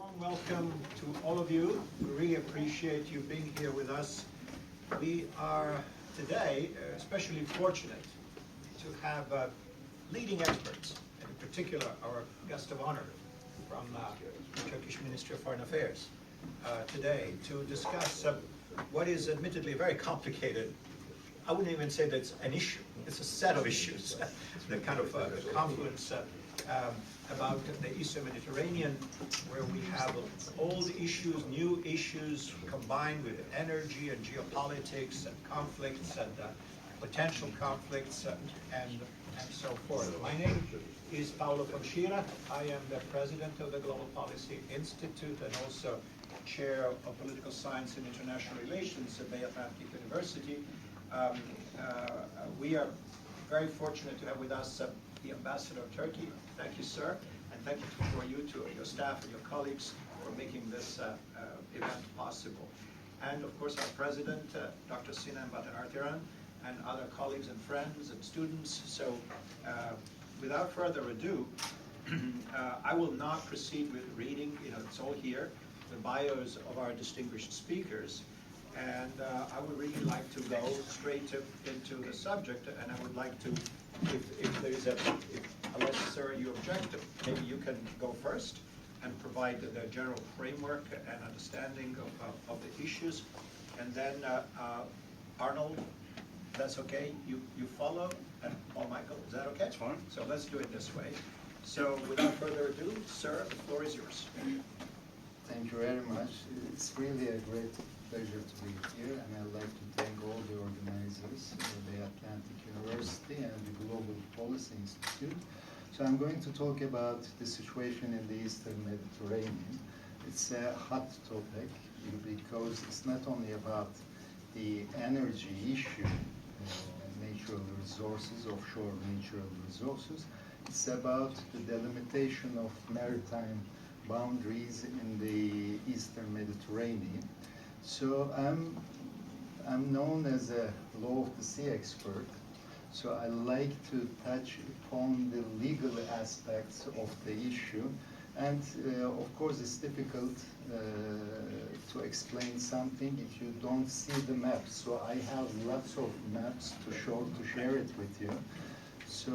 warm welcome to all of you. We really appreciate you being here with us. We are today especially fortunate to have leading experts, in particular our guest of honor from the Turkish Ministry of Foreign Affairs today to discuss what is admittedly very complicated. I wouldn't even say that it's an issue, it's a set of issues, the kind of confluence about the Eastern Mediterranean, where we have old issues, new issues, combined with energy and geopolitics and conflicts and potential conflicts and so forth. My name is Paolo from Schirach. I am the president of the Global Policy Institute and also chair of Political Science and International Relations at Bay Atlantic University. We are very fortunate to have with us the Ambassador of Turkey. Thank you, sir, and thank you for you to your staff and your colleagues for making this event possible. And of course, our president, Dr. Sinan Batanartiran, and other colleagues and friends and students. So, without further ado, I will not proceed with reading. It's all here, the bios of our distinguished speakers. And I would really like to go straight into the subject, and I would like to, if there is unless, sir, you object, maybe you can go first and provide the general framework and understanding of the issues. And then Arnold, that's okay, you follow, and Michael, is that okay? That's fine. So let's do it this way. So without further ado, sir, the floor is yours. Thank you very much. It's really a great pleasure to be here, and I'd like to thank all the organizers, the Atlantic University and the Global Policy Institute. So I'm going to talk about the situation in the Eastern Mediterranean. It's a hot topic because it's not only about the energy issue, natural resources, offshore natural resources. It's about the delimitation of maritime boundaries in the Eastern Mediterranean. So I'm known as a law of the sea expert. So I like to touch upon the legal aspects of the issue. And of course, it's difficult to explain something if you don't see the maps. So I have lots of maps to share it with you. So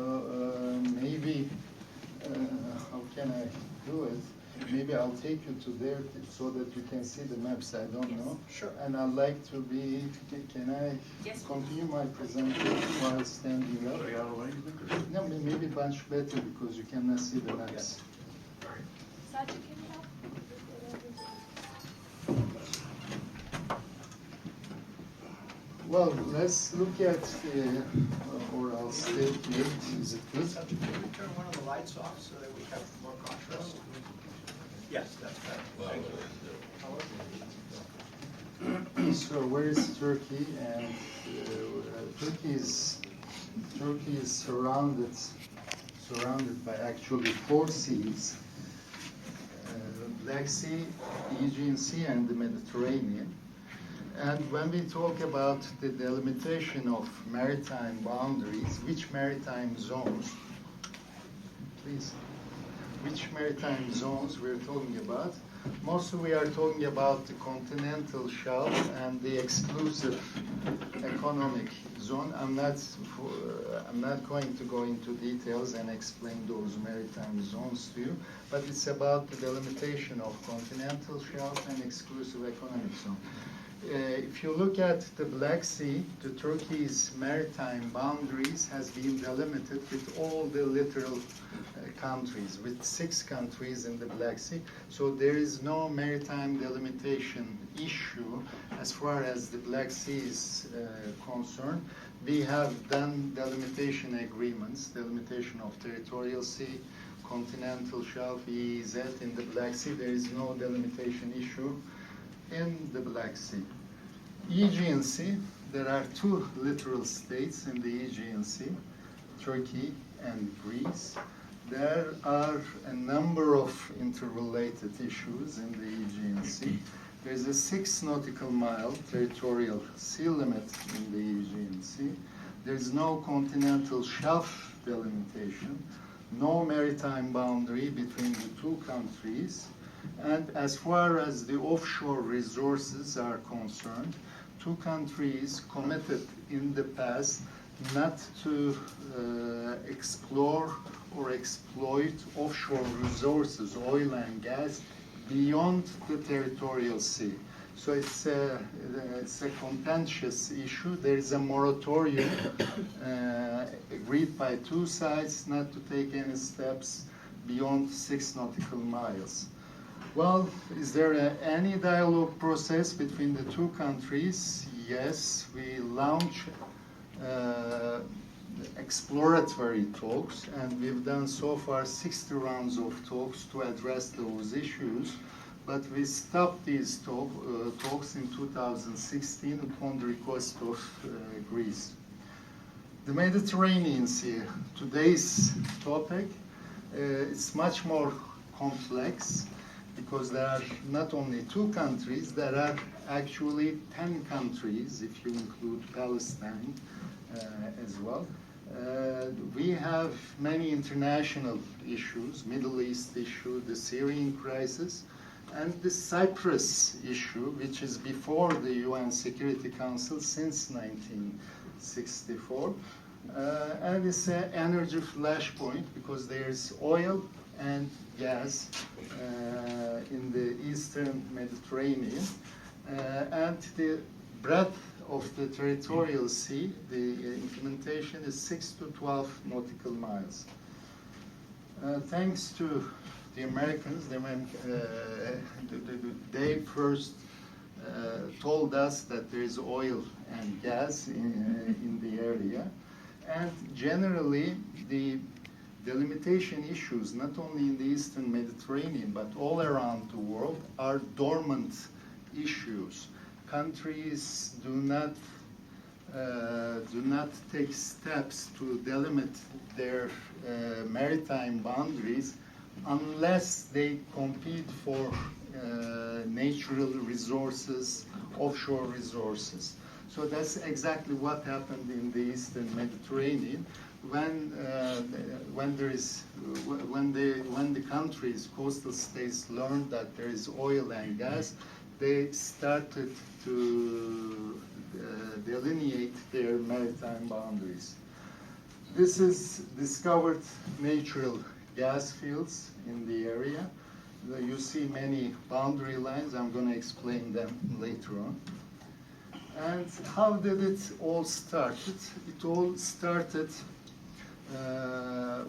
maybe, how can I do it? Maybe I'll take you to there so that you can see the maps. I don't know. Sure. And I'd like to be, can I continue my presentation while standing up? No, maybe much better because you cannot see the maps. Sajid, can you help? Well, let's look at, or I'll stay here. Is it good? Sajid, can we turn one of the lights off so that we have more contrast? Yes, that's better. Thank you. So where is Turkey? And Turkey is surrounded by actually 4 seas: Black Sea, Aegean Sea, and the Mediterranean. And when we talk about the delimitation of maritime boundaries, which maritime zones, please? Which maritime zones we're talking about? Mostly we are talking about the continental shelf and the exclusive economic zone. I'm not going to go into details and explain those maritime zones to you, but it's about the delimitation of continental shelf and exclusive economic zone. If you look at the Black Sea, the Turkey's maritime boundaries has been delimited with all the littoral countries, with 6 countries in the Black Sea. So there is no maritime delimitation issue as far as the Black Sea is concerned. We have done delimitation agreements, delimitation of territorial sea, continental shelf, EEZ in the Black Sea. There is no delimitation issue in the Black Sea. Aegean Sea, there are 2 littoral states in the Aegean Sea, Turkey and Greece. There are a number of interrelated issues in the Aegean Sea. There's a 6 nautical mile territorial sea limit in the Aegean Sea. There's no continental shelf delimitation, no maritime boundary between the 2 countries. And as far as the offshore resources are concerned, two countries committed in the past not to explore or exploit offshore resources, oil and gas, beyond the territorial sea. So it's a contentious issue. There is a moratorium agreed by two sides not to take any steps beyond 6 nautical miles. Well, is there any dialogue process between the two countries? Yes, we launch exploratory talks, and we've done so far 60 rounds of talks to address those issues. But we stopped these talks in 2016 upon the request of Greece. The Mediterranean Sea, today's topic, it's much more complex because there are not only two countries, there are actually 10 countries if you include Palestine as well. We have many international issues, Middle East issue, the Syrian crisis, and the Cyprus issue, which is before the UN Security Council since 1964. And it's an energy flashpoint because there's oil and gas in the eastern Mediterranean. And the breadth of the territorial sea, the implementation is 6 to 12 nautical miles. Thanks to the Americans, they first told us that there is oil and gas in the area. And generally, the delimitation issues, not only in the Eastern Mediterranean, but all around the world, are dormant issues. Countries do not take steps to delimit their maritime boundaries unless they compete for natural resources, offshore resources. So that's exactly what happened in the Eastern Mediterranean. When the countries, coastal states, learned that there is oil and gas, they started to delineate their maritime boundaries. This is discovered natural gas fields in the area. You see many boundary lines. I'm going to explain them later on. And how did it all start? It all started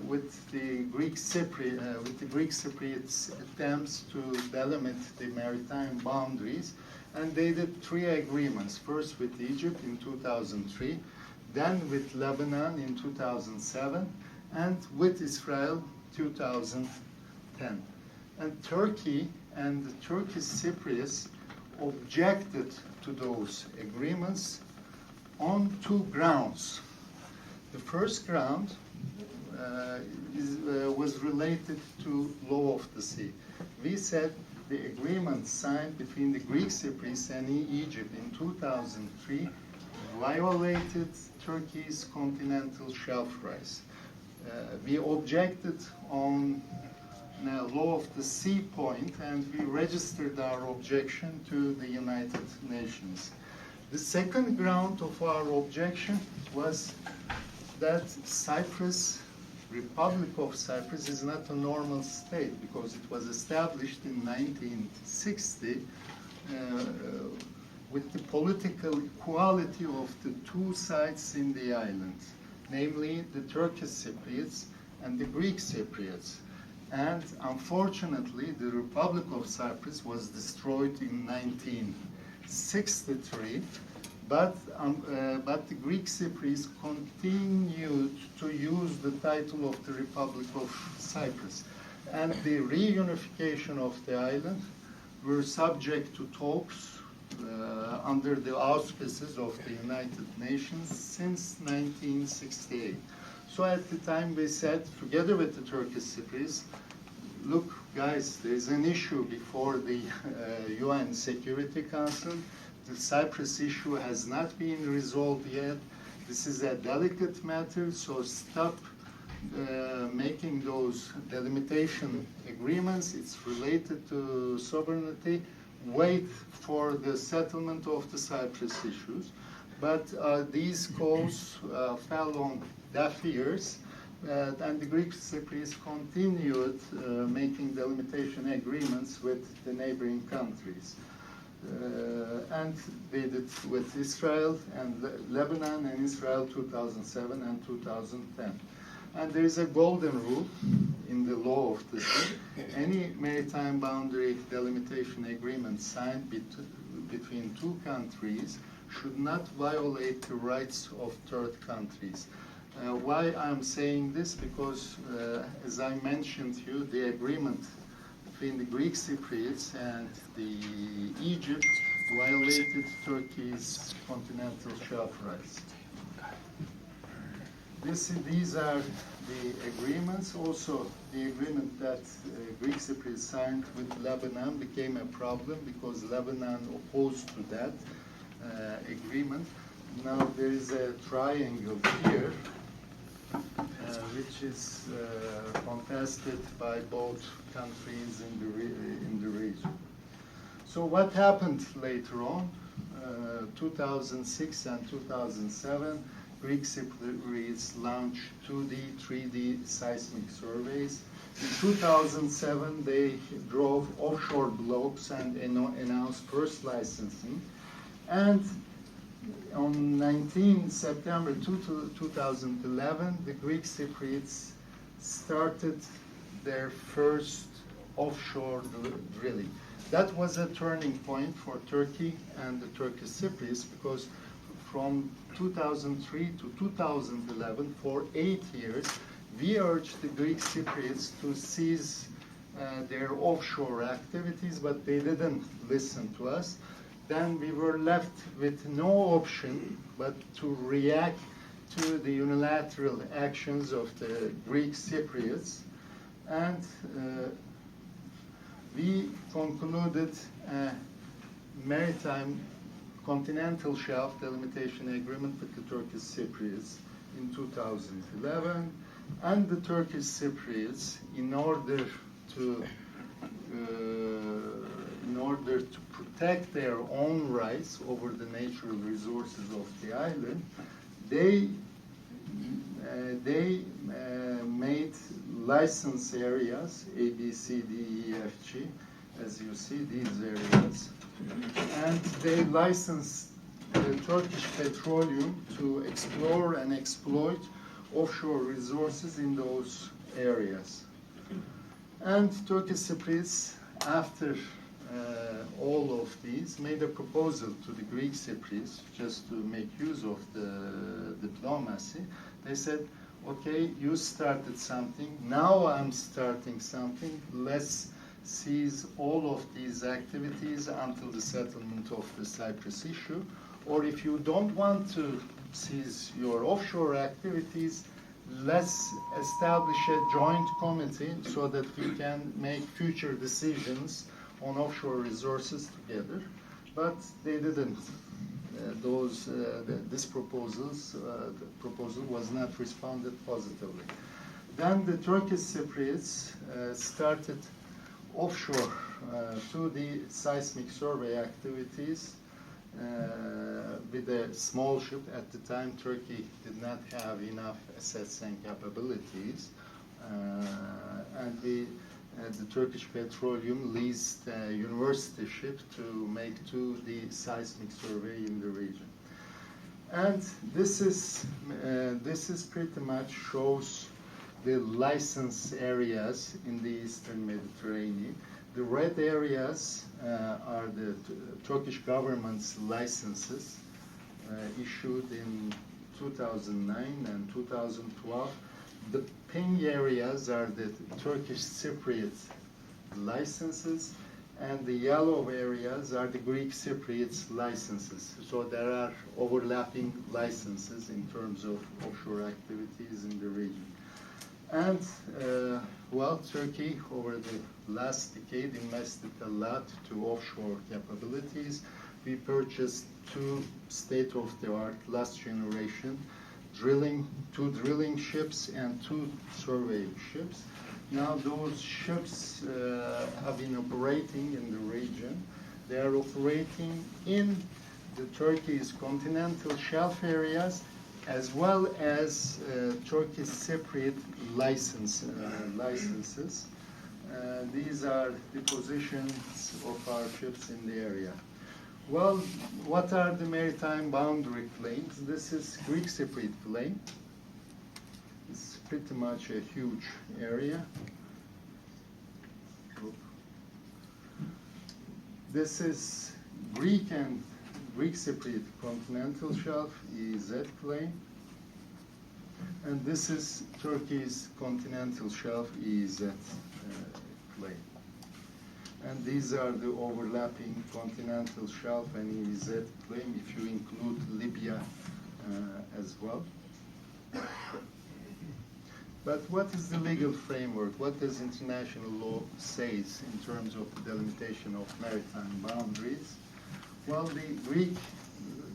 with the Greek Cypriots' attempts to delimit the maritime boundaries, and they did 3 agreements. First with Egypt in 2003, then with Lebanon in 2007, and with Israel 2010. And Turkey and the Turkish Cypriots objected to those agreements on 2 grounds. The first ground was related to law of the sea. We said the agreement signed between the Greek Cypriots and Egypt in 2003 violated Turkey's continental shelf rights. We objected on law of the sea point, and we registered our objection to the United Nations. The second ground of our objection was that Cyprus, Republic of Cyprus, is not a normal state because it was established in 1960 with the political equality of the 2 sides in the island, namely the Turkish Cypriots and the Greek Cypriots. And unfortunately, the Republic of Cyprus was destroyed in 1963, but the Greek Cypriots continued to use the title of the Republic of Cyprus. And the reunification of the island were subject to talks under the auspices of the United Nations since 1968. So at the time we said, together with the Turkish Cypriots, look guys, there's an issue before the UN Security Council. The Cyprus issue has not been resolved yet. This is a delicate matter, so stop making those delimitation agreements, it's related to sovereignty, wait for the settlement of the Cyprus issues. But these calls fell on deaf ears, and the Greek Cypriots continued making delimitation agreements with the neighboring countries. And they did with Israel and Lebanon and Israel 2007 and 2010. And there is a golden rule in the law of the sea. Any maritime boundary delimitation agreement signed between two countries should not violate the rights of third countries. Why I'm saying this? Because, as I mentioned to you, the agreement between the Greek Cypriots and the Egypt violated Turkey's continental shelf rights. These are the agreements. Also, the agreement that Greek Cypriots signed with Lebanon became a problem because Lebanon opposed to that agreement. Now there is a triangle here, which is contested by both countries in the region. So what happened later on? 2006 and 2007, Greek Cypriots launched 2D, 3D seismic surveys. In 2007, they drove offshore blocks and announced first licensing. And on 19 September 2011, the Greek Cypriots started their first offshore drilling. That was a turning point for Turkey and the Turkish Cypriots because from 2003 to 2011, for 8 years, we urged the Greek Cypriots to cease their offshore activities, but they didn't listen to us. Then we were left with no option but to react to the unilateral actions of the Greek Cypriots. And we concluded a maritime continental shelf delimitation agreement with the Turkish Cypriots in 2011. And the Turkish Cypriots, in order to protect their own rights over the natural resources of the island, they made license areas, A, B, C, D, E, F, G, as you see, these areas. And they licensed the Turkish Petroleum to explore and exploit offshore resources in those areas. And Turkish Cypriots, after all of these, made a proposal to the Greek Cypriots just to make use of the diplomacy. They said, okay, you started something, now I'm starting something, let's cease all of these activities until the settlement of the Cyprus issue. Or if you don't want to cease your offshore activities, let's establish a joint committee so that we can make future decisions on offshore resources together. But they didn't. This proposal was not responded positively. Then the Turkish Cypriots started offshore 2D seismic survey activities with a small ship. At the time, Turkey did not have enough assets and capabilities, and the Turkish Petroleum leased a university ship to make 2D seismic survey in the region. And this is pretty much shows the license areas in the Eastern Mediterranean. The red areas are the Turkish government's licenses issued in 2009 and 2012. The pink areas are the Turkish Cypriot licenses, and the yellow areas are the Greek Cypriots licenses. So there are overlapping licenses in terms of offshore activities in the region. And, well, Turkey, over the last decade, invested a lot to offshore capabilities. We purchased 2 state-of-the-art, last generation, two drilling ships and two survey ships. Now those ships have been operating in the region. They are operating in the Turkey's continental shelf areas, as well as Turkey's separate licenses. These are the positions of our ships in the area. Well, what are the maritime boundary plains? This is Greek separate plain. It's pretty much a huge area. This is Greek and Greek separate continental shelf, EEZ plain. And this is Turkey's continental shelf, EEZ plain. And these are the overlapping continental shelf and EEZ plain, if you include Libya as well. But what is the legal framework? What does international law say in terms of delimitation of maritime boundaries? Well, the Greek,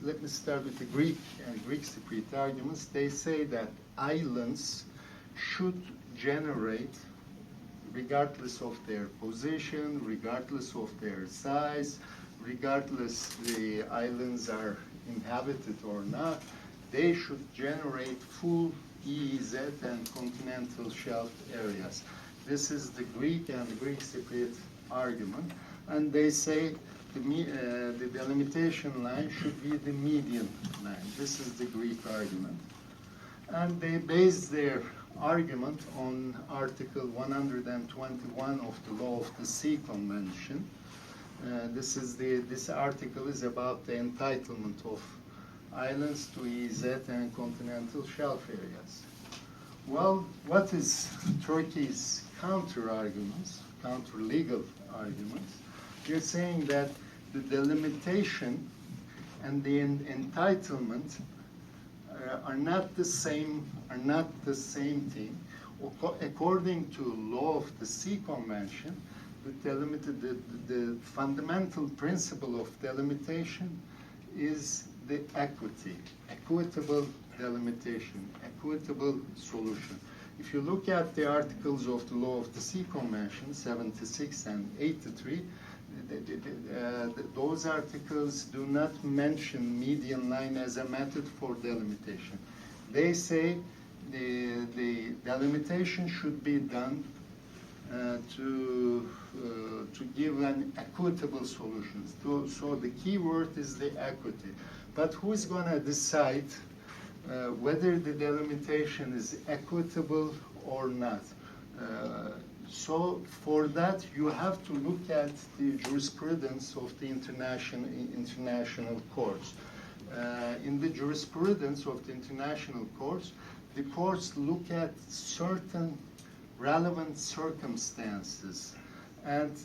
let me start with the Greek and Greek separate arguments. They say that islands should generate, regardless of their position, regardless of their size, regardless the islands are inhabited or not, they should generate full EEZ and continental shelf areas. This is the Greek and Greek separate argument, and they say the delimitation line should be the median line. This is the Greek argument. And they base their argument on Article 121 of the Law of the Sea Convention. This article is about the entitlement of islands to EEZ and continental shelf areas. Well, what is Turkey's counter-arguments, counter-legal arguments? They're saying that the delimitation and the entitlement are not the same thing. According to law of the Sea Convention, the fundamental principle of delimitation is the equitable delimitation, equitable solution. If you look at the articles of the law of the Sea Convention, 76 and 83, those articles do not mention median line as a method for delimitation. They say the delimitation should be done to give an equitable solution. So the key word is the equity. But who is going to decide whether the delimitation is equitable or not? So for that, you have to look at the jurisprudence of the international courts. In the jurisprudence of the international courts, the courts look at certain relevant circumstances, and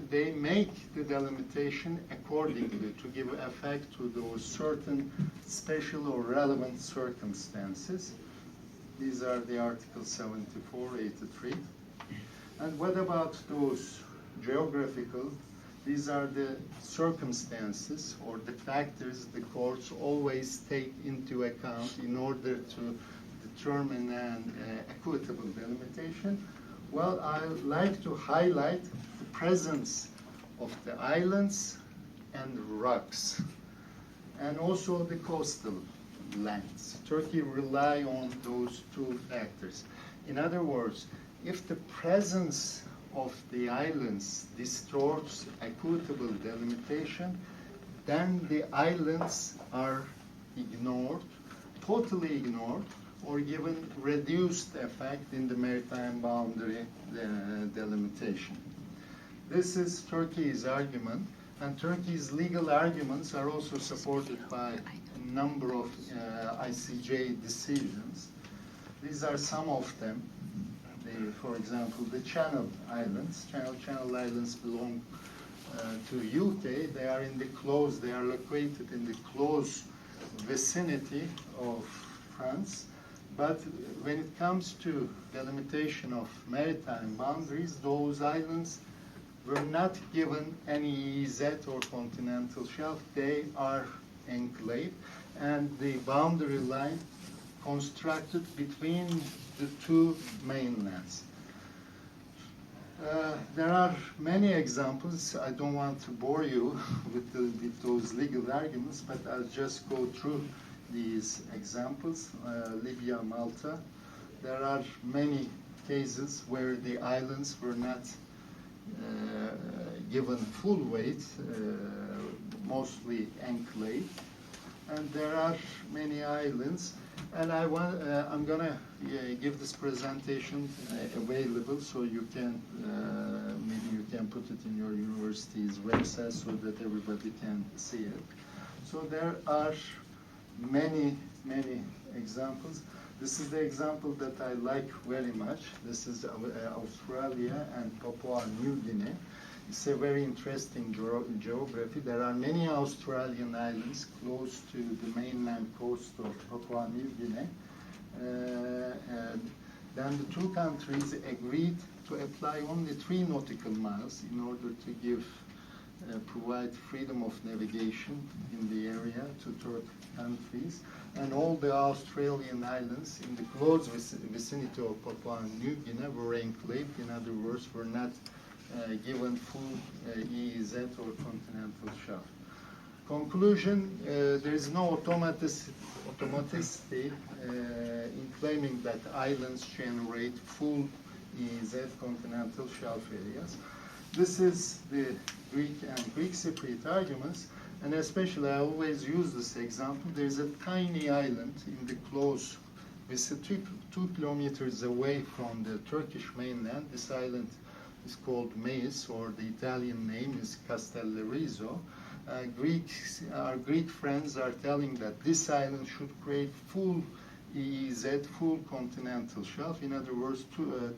they make the delimitation accordingly to give effect to those certain special or relevant circumstances. These are the Articles 74, 83. And what about those geographical? These are the circumstances or the factors the courts always take into account in order to determine an equitable delimitation. Well, I like to highlight the presence of the islands and rocks, and also the coastal lands. Turkey rely on those two factors. In other words, if the presence of the islands distorts equitable delimitation, then the islands are ignored, totally ignored, or given reduced effect in the maritime boundary delimitation. This is Turkey's argument, and Turkey's legal arguments are also supported by a number of ICJ decisions. These are some of them. For example, the Channel Islands. Channel Islands belong to UK. They are located in the close vicinity of France. But when it comes to delimitation of maritime boundaries, those islands were not given any EEZ or continental shelf. They are enclave, and the boundary line constructed between the two mainlands. There are many examples. I don't want to bore you with those legal arguments, but I'll just go through these examples. Libya, Malta. There are many cases where the islands were not given full weight, mostly enclave. And there are many islands. And I'm going to give this presentation available, so you can, maybe you can put it in your university's website so that everybody can see it. So there are many, many examples. This is the example that I like very much. This is Australia and Papua New Guinea. It's a very interesting geography. There are many Australian islands close to the mainland coast of Papua New Guinea. And then the two countries agreed to apply only 3 nautical miles in order to provide freedom of navigation in the area to third countries. And all the Australian islands in the close vicinity of Papua New Guinea were enclaved. In other words, were not given full EEZ or continental shelf. Conclusion, there is no automaticity in claiming that islands generate full EEZ continental shelf areas. This is the Greek and Greek Cypriot arguments, and especially I always use this example. There's a tiny island in the close vicinity, 2 kilometers away from the Turkish mainland. This island is called Meis, or the Italian name is Castellarizo. Our Greek friends are telling that this island should create full EEZ, full continental shelf. In other words,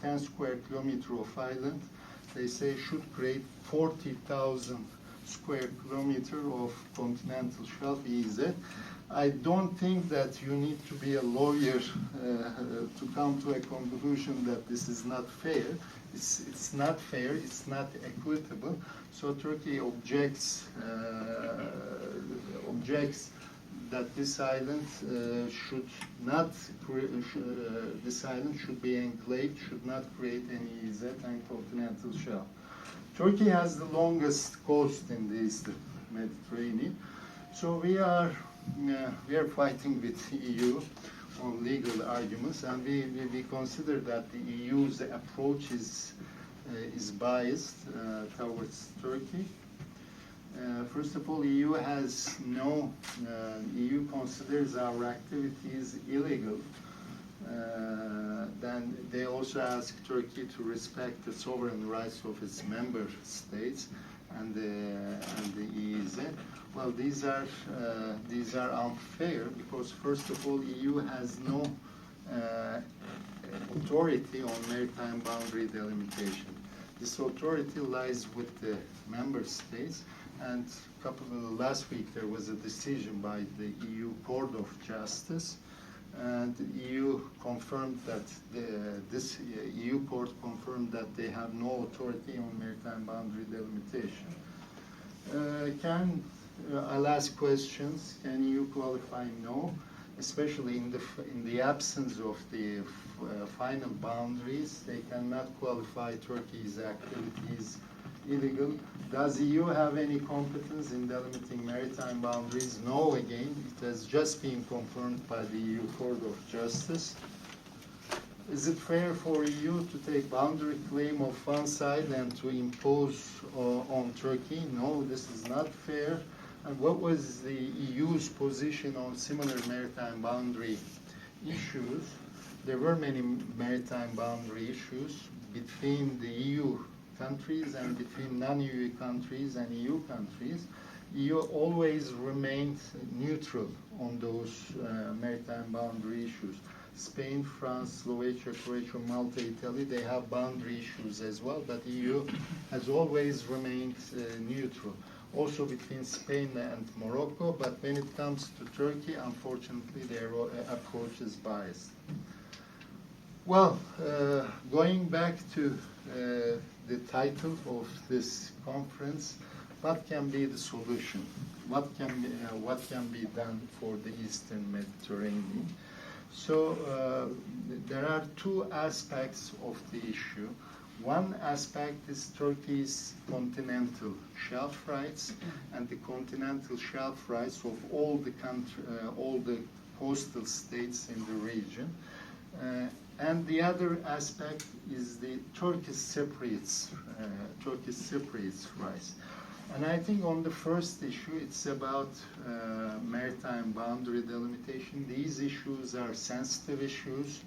10 square kilometer of island, they say should create 40,000 square kilometer of continental shelf EEZ. I don't think that you need to be a lawyer to come to a conclusion that this is not fair. It's not fair, it's not equitable. So Turkey objects that this island this island should be enclaved, should not create any EEZ and continental shelf. Turkey has the longest coast in the Eastern Mediterranean, so we are fighting with the EU on legal arguments, and we consider that the EU's approach is biased towards Turkey. First of all, EU considers our activities illegal. Then they also ask Turkey to respect the sovereign rights of its member states and the EEZ. Well, these are unfair because, first of all, EU has no authority on maritime boundary delimitation. This authority lies with the member states, and last week there was a decision by the EU Court of Justice, and the EU confirmed that this EU court confirmed that they have no authority on maritime boundary delimitation. I'll ask questions. Can EU qualify? No, especially in the absence of the final boundaries. They cannot qualify Turkey's activities illegal. Does EU have any competence in delimiting maritime boundaries? No, again, it has just been confirmed by the EU Court of Justice. Is it fair for EU to take boundary claim of one side and to impose on Turkey? No, this is not fair. And what was the EU's position on similar maritime boundary issues? There were many maritime boundary issues between the EU countries and between non-EU countries and EU countries. EU always remained neutral on those maritime boundary issues. Spain, France, Slovakia, Croatia, Malta, Italy, they have boundary issues as well, but EU has always remained neutral. Also between Spain and Morocco, but when it comes to Turkey, unfortunately, their approach is biased. Well, going back to the title of this conference, what can be the solution? What can be done for the Eastern Mediterranean? So there are two aspects of the issue. One aspect is Turkey's continental shelf rights and the continental shelf rights of all the coastal states in the region. And the other aspect is the Turkish Cypriots rights. And I think on the first issue, it's about maritime boundary delimitation. These issues are sensitive issues,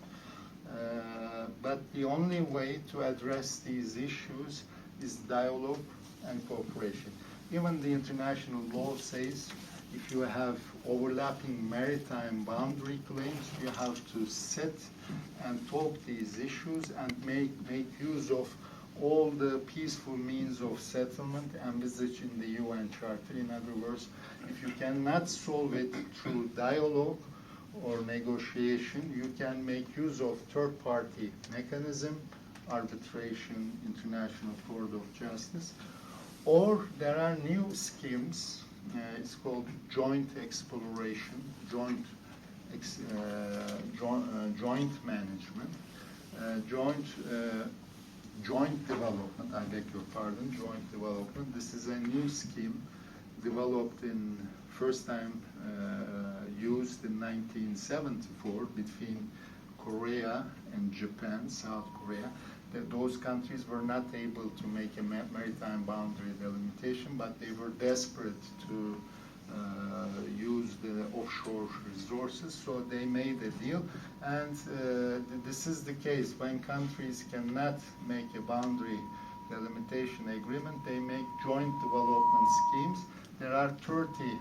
but the only way to address these issues is dialogue and cooperation. Even the international law says if you have overlapping maritime boundary claims, you have to sit and talk these issues and make use of all the peaceful means of settlement envisaged in the UN Charter. In other words, if you cannot solve it through dialogue or negotiation, you can make use of third-party mechanism, arbitration, International Court of Justice, or there are new schemes. It's called joint exploration, joint management, joint development, I beg your pardon, joint development. This is a new scheme developed first time used in 1974 between Korea and Japan, South Korea. Those countries were not able to make a maritime boundary delimitation, but they were desperate to use the offshore resources, so they made a deal. And this is the case. When countries cannot make a boundary delimitation agreement, they make joint development schemes. There are 30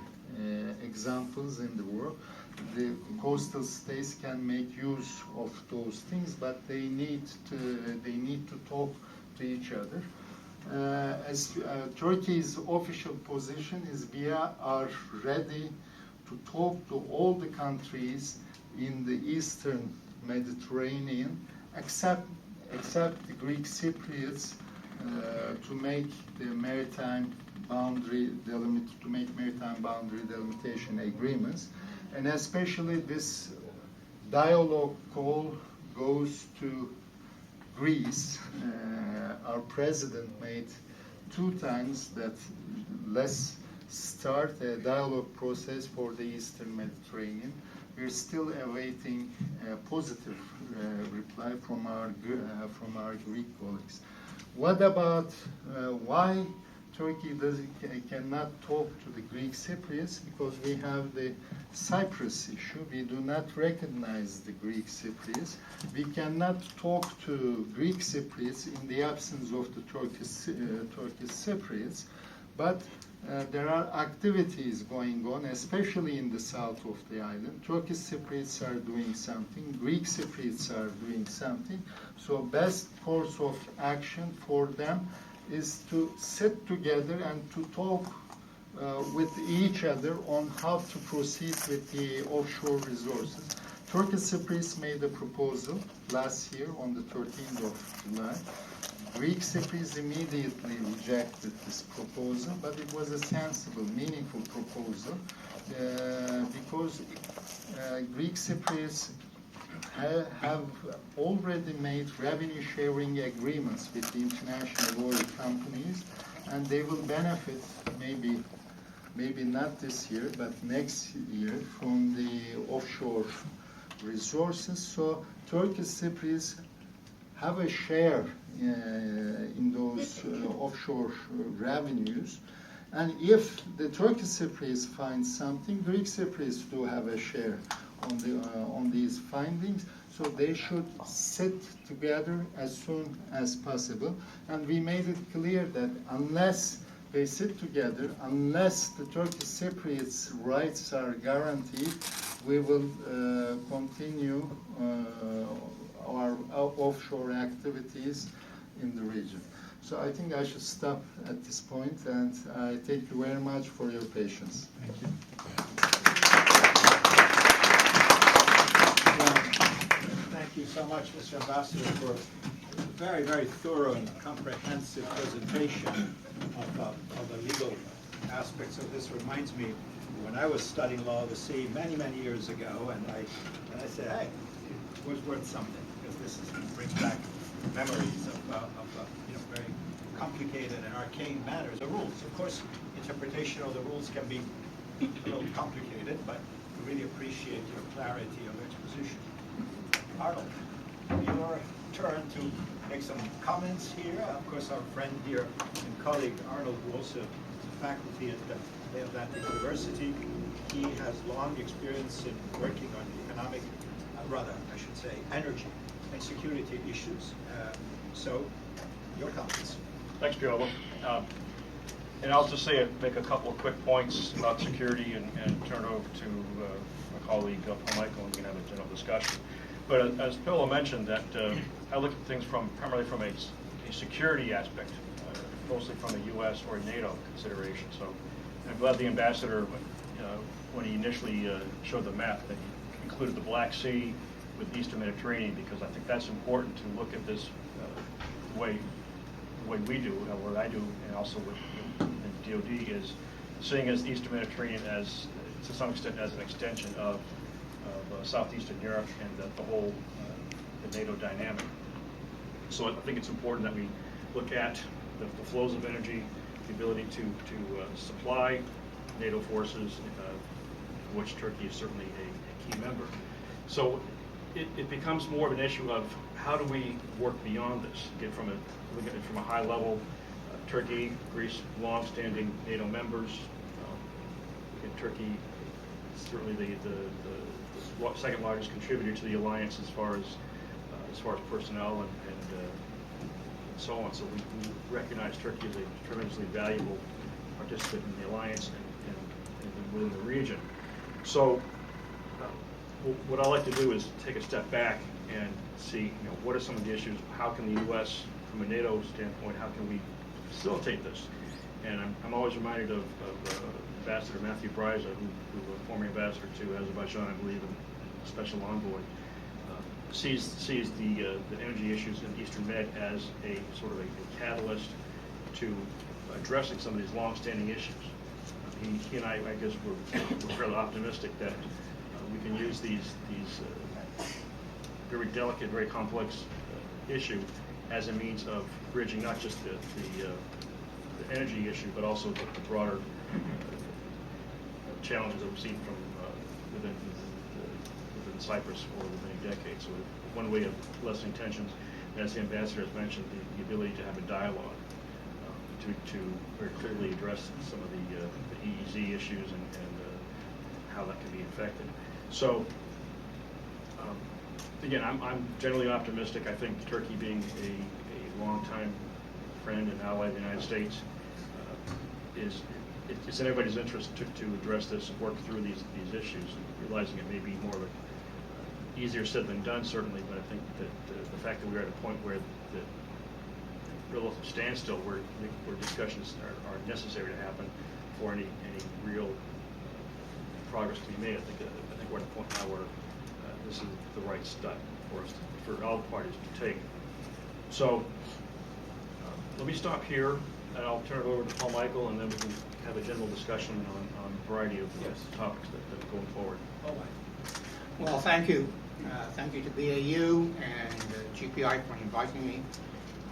examples in the world. The coastal states can make use of those things, but they need to talk to each other. Turkey's official position is we are ready to talk to all the countries in the Eastern Mediterranean, except the Greek Cypriots, to make the maritime boundary delimitation agreements. And especially this dialogue call goes to Greece. Our president made 2 times that let's start a dialogue process for the Eastern Mediterranean. We're still awaiting a positive reply from our Greek colleagues. What about why Turkey cannot talk to the Greek Cypriots? Because we have the Cyprus issue. We do not recognize the Greek Cypriots. We cannot talk to Greek Cypriots in the absence of the Turkish Cypriots. But there are activities going on, especially in the south of the island. Turkish Cypriots are doing something. Greek Cypriots are doing something. So best course of action for them is to sit together and to talk with each other on how to proceed with the offshore resources. Turkish Cypriots made a proposal last year on the 13th of July. Greek Cypriots immediately rejected this proposal, but it was a sensible, meaningful proposal because Greek Cypriots have already made revenue sharing agreements with the international oil companies, and they will benefit maybe not this year, but next year from the offshore resources. So Turkish Cypriots have a share in those offshore revenues. And if the Turkish Cypriots find something, Greek Cypriots do have a share on these findings. So they should sit together as soon as possible. And we made it clear that unless they sit together, unless the Turkish Cypriots' rights are guaranteed, we will continue our offshore activities in the region. So I think I should stop at this point, and I thank you very much for your patience. Thank you. Thank you so much, Mr. Ambassador, for very, very thorough and comprehensive presentation of the legal aspects of this. Reminds me when I was studying law of the sea many, many years ago, and I said, hey, it was worth something, because this brings back memories of very complicated and arcane matters. The rules, of course, interpretation of the rules can be a little complicated, but we really appreciate your clarity of exposition. Arnold, your turn to make some comments here. Of course, our friend here and colleague Arnold, who also is a faculty at the Atlantic University, he has long experience in working on economic, I should say, energy and security issues. So, your comments. Thanks, Paolo. And I'll just make a couple of quick points about security and turn it over to my colleague Paul Michael, and we can have a general discussion. But as Paolo mentioned, that I look at things primarily from a security aspect, mostly from a U.S. or a NATO consideration. So I'm glad the ambassador, when he initially showed the map, that he included the Black Sea with the Eastern Mediterranean, because I think that's important to look at this the way we do, what I do, and also with DoD, is seeing as the Eastern Mediterranean as, to some extent, as an extension of southeastern Europe and the whole the NATO dynamic. So I think it's important that we look at the flows of energy, the ability to supply NATO forces, which Turkey is certainly a key member. So it becomes more of an issue of how do we work beyond this, look at it from a high level. Turkey, Greece, long-standing NATO members. In Turkey, certainly the second largest contributor to the alliance as far as personnel and so on. So we recognize Turkey as a tremendously valuable participant in the alliance and within the region. So what I like to do is take a step back and see, what are some of the issues? How can the U.S., from a NATO standpoint, how can we facilitate this? And I'm always reminded of Ambassador Matthew Bryza, who was a former ambassador to Azerbaijan, I believe, and special envoy, sees the energy issues in the Eastern Med as a sort of a catalyst to addressing some of these long-standing issues. He and I guess, we're fairly optimistic that we can use these very delicate, very complex issue as a means of bridging not just the energy issue, but also the broader challenges that we've seen from within Cyprus over the many decades. So one way of lessening tensions, as the ambassador has mentioned, the ability to have a dialogue to very clearly address some of the EEZ issues and how that can be affected. So again, I'm generally optimistic. I think Turkey, being a longtime friend and ally of the United States, it's in everybody's interest to address this and work through these issues, realizing it may be more of easier said than done, certainly, but I think that the fact that we're at a point where the relative standstill, where discussions are necessary to happen for any real progress to be made, I think we're at a point now where this is the right step for all parties to take. So let me stop here, and I'll turn it over to Paul Michael, and then we can have a general discussion on a variety of topics that are going forward. Paul Michael. Well, thank you. Thank you to BAU and GPI for inviting me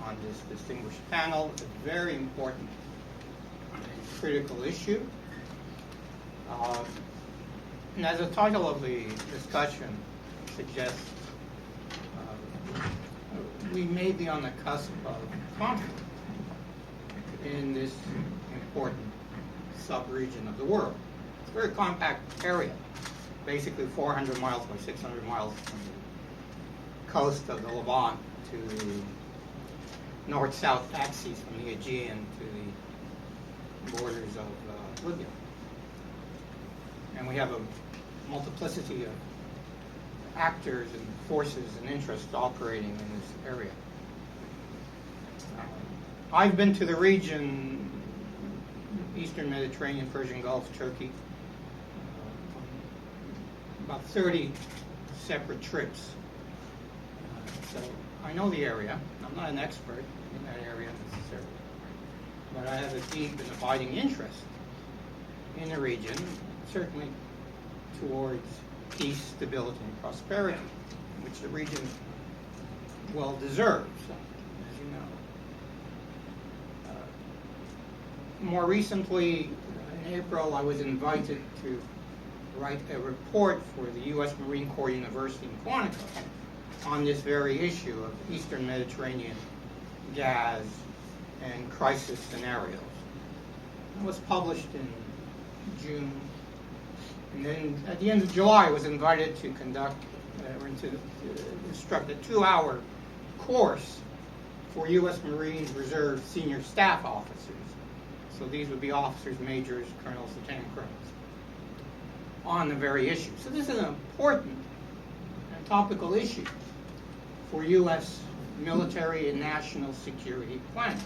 on this distinguished panel. It's a very important and critical issue. And as the title of the discussion suggests, we may be on the cusp of conflict in this important sub-region of the world. It's a very compact area, basically 400 miles by 600 miles from the coast of the Levant to the north-south axis from the Aegean to the borders of Libya. And we have a multiplicity of actors and forces and interests operating in this area. I've been to the region, Eastern Mediterranean, Persian Gulf, Turkey, about 30 separate trips. So I know the area. I'm not an expert in that area necessarily, but I have a deep and abiding interest in the region, certainly towards peace, stability, and prosperity, which the region well deserves, as you know. More recently, in April, I was invited to write a report for the U.S. Marine Corps University in Quantico on this very issue of Eastern Mediterranean gas and crisis scenarios. It was published in June, and then at the end of July, I was invited to conduct or to instruct a 2-hour course for U.S. Marine Reserve senior staff officers. So these would be officers, majors, colonels, lieutenant colonels, on the very issue. So this is an important and topical issue for U.S. military and national security planning.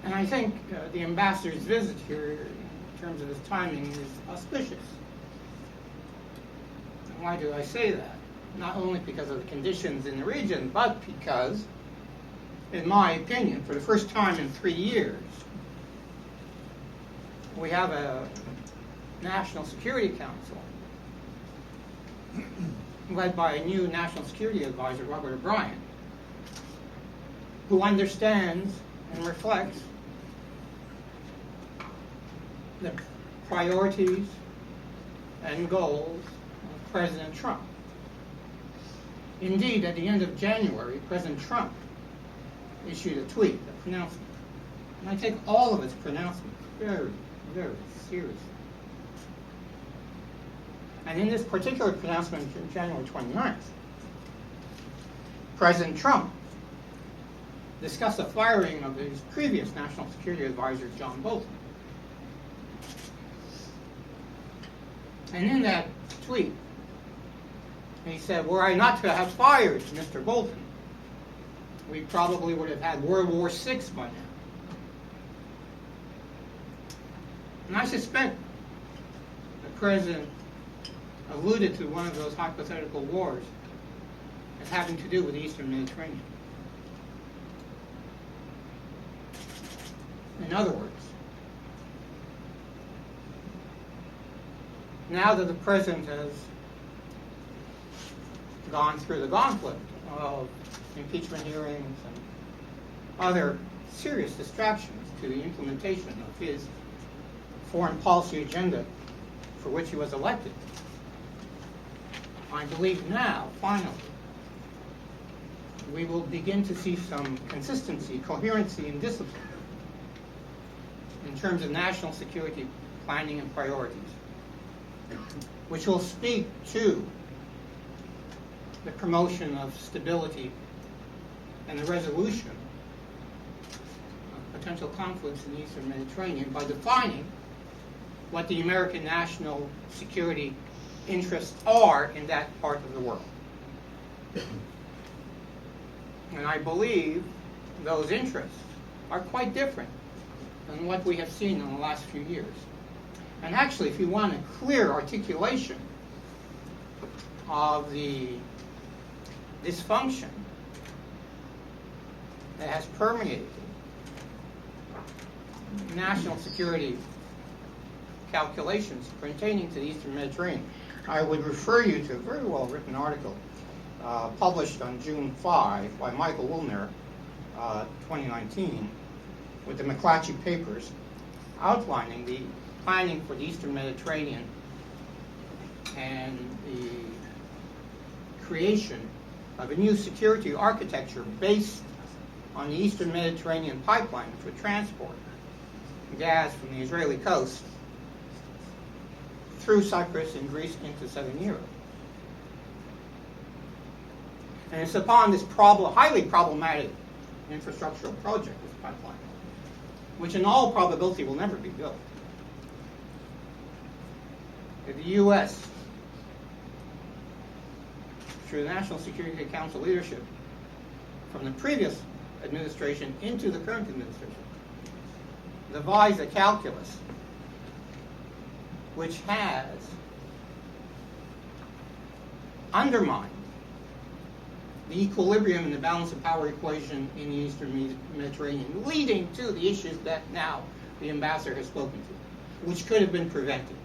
And I think the ambassador's visit here, in terms of his timing, is auspicious. And why do I say that? Not only because of the conditions in the region, but because, in my opinion, for the first time in 3 years, we have a National Security Council led by a new National Security Advisor, Robert O'Brien, who understands and reflects the priorities and goals of President Trump. Indeed, at the end of January, President Trump issued a tweet, a pronouncement. And I take all of his pronouncements very, very seriously. And in this particular pronouncement on January 29th, President Trump discussed the firing of his previous National Security Advisor, John Bolton. And in that tweet, he said, were I not to have fired Mr. Bolton, we probably would have had World War VI by now. And I suspect the President alluded to one of those hypothetical wars as having to do with the Eastern Mediterranean. In other words, now that the President has gone through the gauntlet of impeachment hearings and other serious distractions to the implementation of his foreign policy agenda for which he was elected, I believe now, finally, we will begin to see some consistency, coherency, and discipline in terms of national security planning and priorities, which will speak to the promotion of stability and the resolution of potential conflicts in the Eastern Mediterranean by defining what the American national security interests are in that part of the world. And I believe those interests are quite different than what we have seen in the last few years. And actually, if you want a clear articulation of the dysfunction that has permeated national security calculations pertaining to the Eastern Mediterranean, I would refer you to a very well-written article published on June 5 by Michael Wilner, 2019, with the McClatchy Papers, outlining the planning for the Eastern Mediterranean and the creation of a new security architecture based on the Eastern Mediterranean pipeline, which would transport gas from the Israeli coast through Cyprus and Greece into southern Europe. And it's upon this highly problematic infrastructural project, this pipeline, which in all probability will never be built, that the U.S., through the National Security Council leadership, from the previous administration into the current administration, devised a calculus which has undermined the equilibrium and the balance of power equation in the Eastern Mediterranean, leading to the issues that now the ambassador has spoken to, which could have been prevented.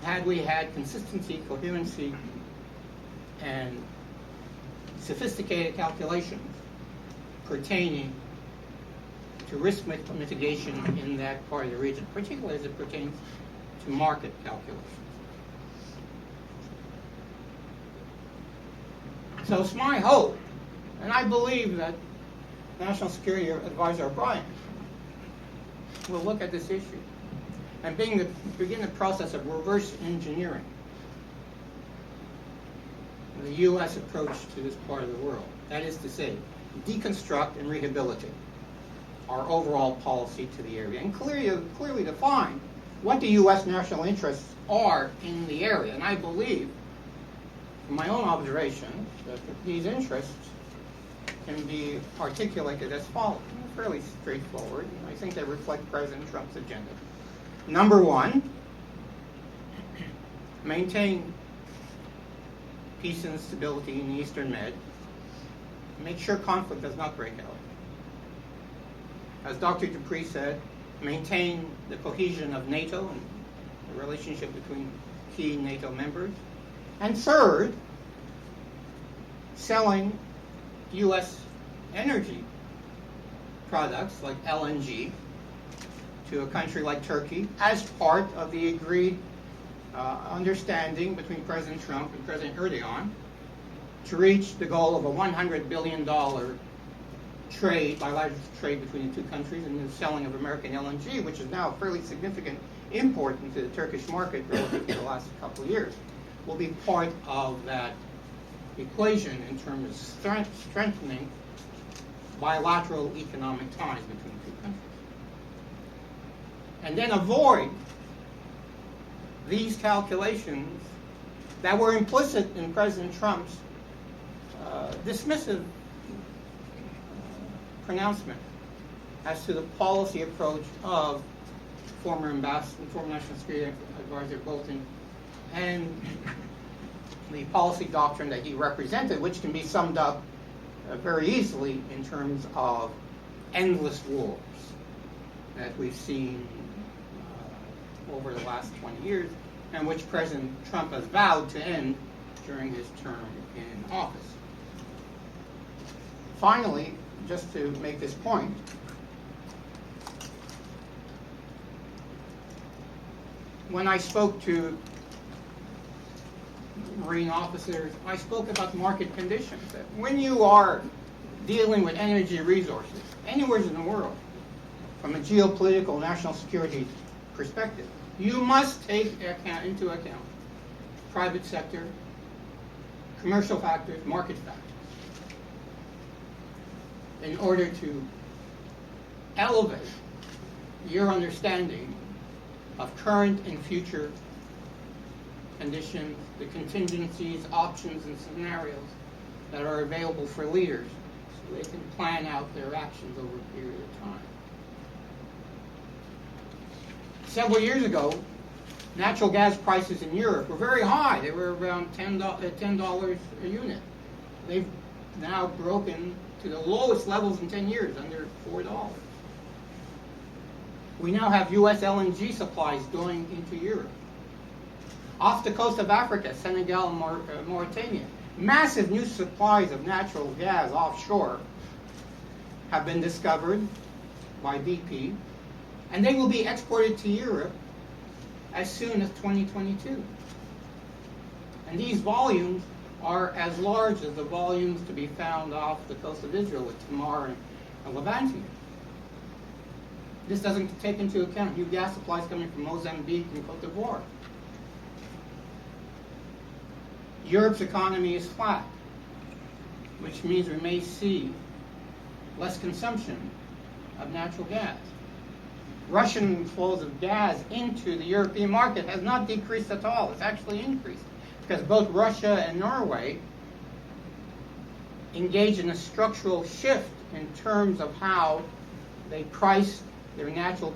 Had we had consistency, coherency, and sophisticated calculations pertaining to risk mitigation in that part of the region, particularly as it pertains to market calculations. So it's my hope, and I believe that National Security Advisor O'Brien will look at this issue and begin the process of reverse engineering the U.S. approach to this part of the world. That is to say, deconstruct and rehabilitate our overall policy to the area and clearly define what the U.S. national interests are in the area. And I believe, from my own observation, that these interests can be articulated as follows. They're fairly straightforward. I think they reflect President Trump's agenda. Number one, maintain peace and stability in the Eastern Med. Make sure conflict does not break out. As Dr. Dupuy said, maintain the cohesion of NATO and the relationship between key NATO members. And third, selling U.S. energy products like LNG to a country like Turkey as part of the agreed understanding between President Trump and President Erdogan to reach the goal of a $100 billion bilateral trade between the two countries, and the selling of American LNG, which is now a fairly significant import into the Turkish market relative to the last couple of years, will be part of that equation in terms of strengthening bilateral economic ties between the two countries. And then avoid these calculations that were implicit in President Trump's dismissive pronouncement as to the policy approach of former National Security Advisor Bolton and the policy doctrine that he represented, which can be summed up very easily in terms of endless wars that we've seen over the last 20 years, and which President Trump has vowed to end during his term in office. Finally, just to make this point, when I spoke to Marine officers, I spoke about market conditions. That when you are dealing with energy resources, anywhere in the world, from a geopolitical national security perspective, you must take into account private sector, commercial factors, market factors, in order to elevate your understanding of current and future conditions, the contingencies, options, and scenarios that are available for leaders so they can plan out their actions over a period of time. Several years ago, natural gas prices in Europe were very high. They were around $10 a unit. They've now broken to the lowest levels in 10 years, under $4. We now have U.S. LNG supplies going into Europe. Off the coast of Africa, Senegal and Mauritania, massive new supplies of natural gas offshore have been discovered by BP, and they will be exported to Europe as soon as 2022. And these volumes are as large as the volumes to be found off the coast of Israel with Tamar and Levantia. This doesn't take into account new gas supplies coming from Mozambique and Cote d'Ivoire. Europe's economy is flat, which means we may see less consumption of natural gas. Russian flows of gas into the European market has not decreased at all. It's actually increased because both Russia and Norway engage in a structural shift in terms of how they price their natural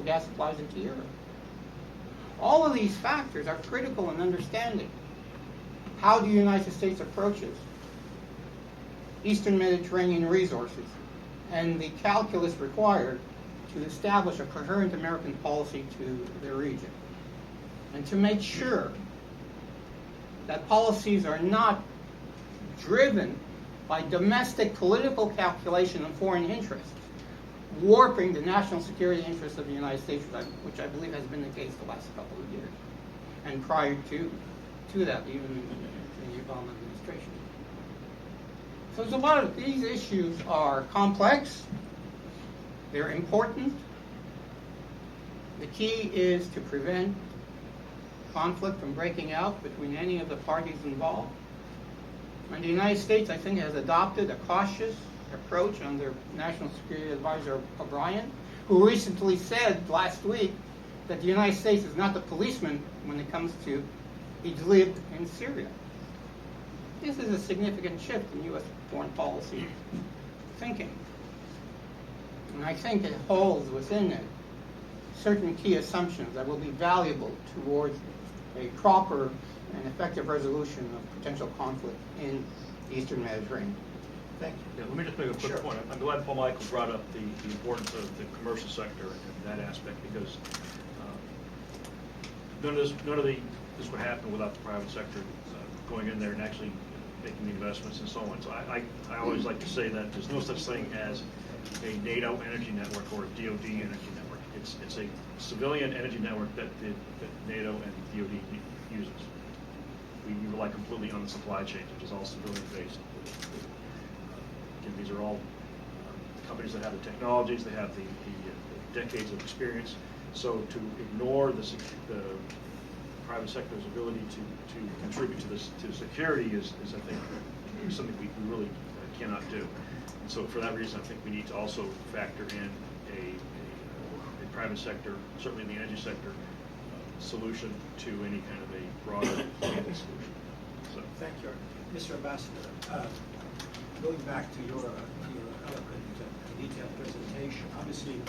gas supplies into Europe. All of these factors are critical in understanding how the United States approaches Eastern Mediterranean resources and the calculus required to establish a coherent American policy to the region, and to make sure that policies are not driven by domestic political calculation and foreign interests, warping the national security interests of the United States, which I believe has been the case the last couple of years, and prior to that, even in the Obama administration. So there's a lot of these issues are complex, they're important. The key is to prevent conflict from breaking out between any of the parties involved. And the United States, I think, has adopted a cautious approach under National Security Advisor O'Brien, who recently said last week that the United States is not the policeman when it comes to Idlib in Syria. This is a significant shift in U.S. foreign policy thinking. And I think it holds within it certain key assumptions that will be valuable towards a proper and effective resolution of potential conflict in the Eastern Mediterranean. Thank you. Yeah, let me just make a quick Sure. point. I'm glad Paul Michael brought up the importance of the commercial sector and that aspect, because none of this would happen without the private sector going in there and actually making the investments and so on. So I always like to say that there's no such thing as a NATO energy network or a DoD energy network. It's a civilian energy network that NATO and DoD uses. We rely completely on the supply chain, which is all civilian based. Again, these are all companies that have the technologies, they have the decades of experience. So to ignore the private sector's ability to contribute to security is I think, something we really cannot do. And so for that reason, I think we need to also factor in a private sector, certainly in the energy sector, solution to any kind of a broader planning solution. So. Thank you. Mr. Ambassador, going back to your eloquent and detailed presentation, obviously,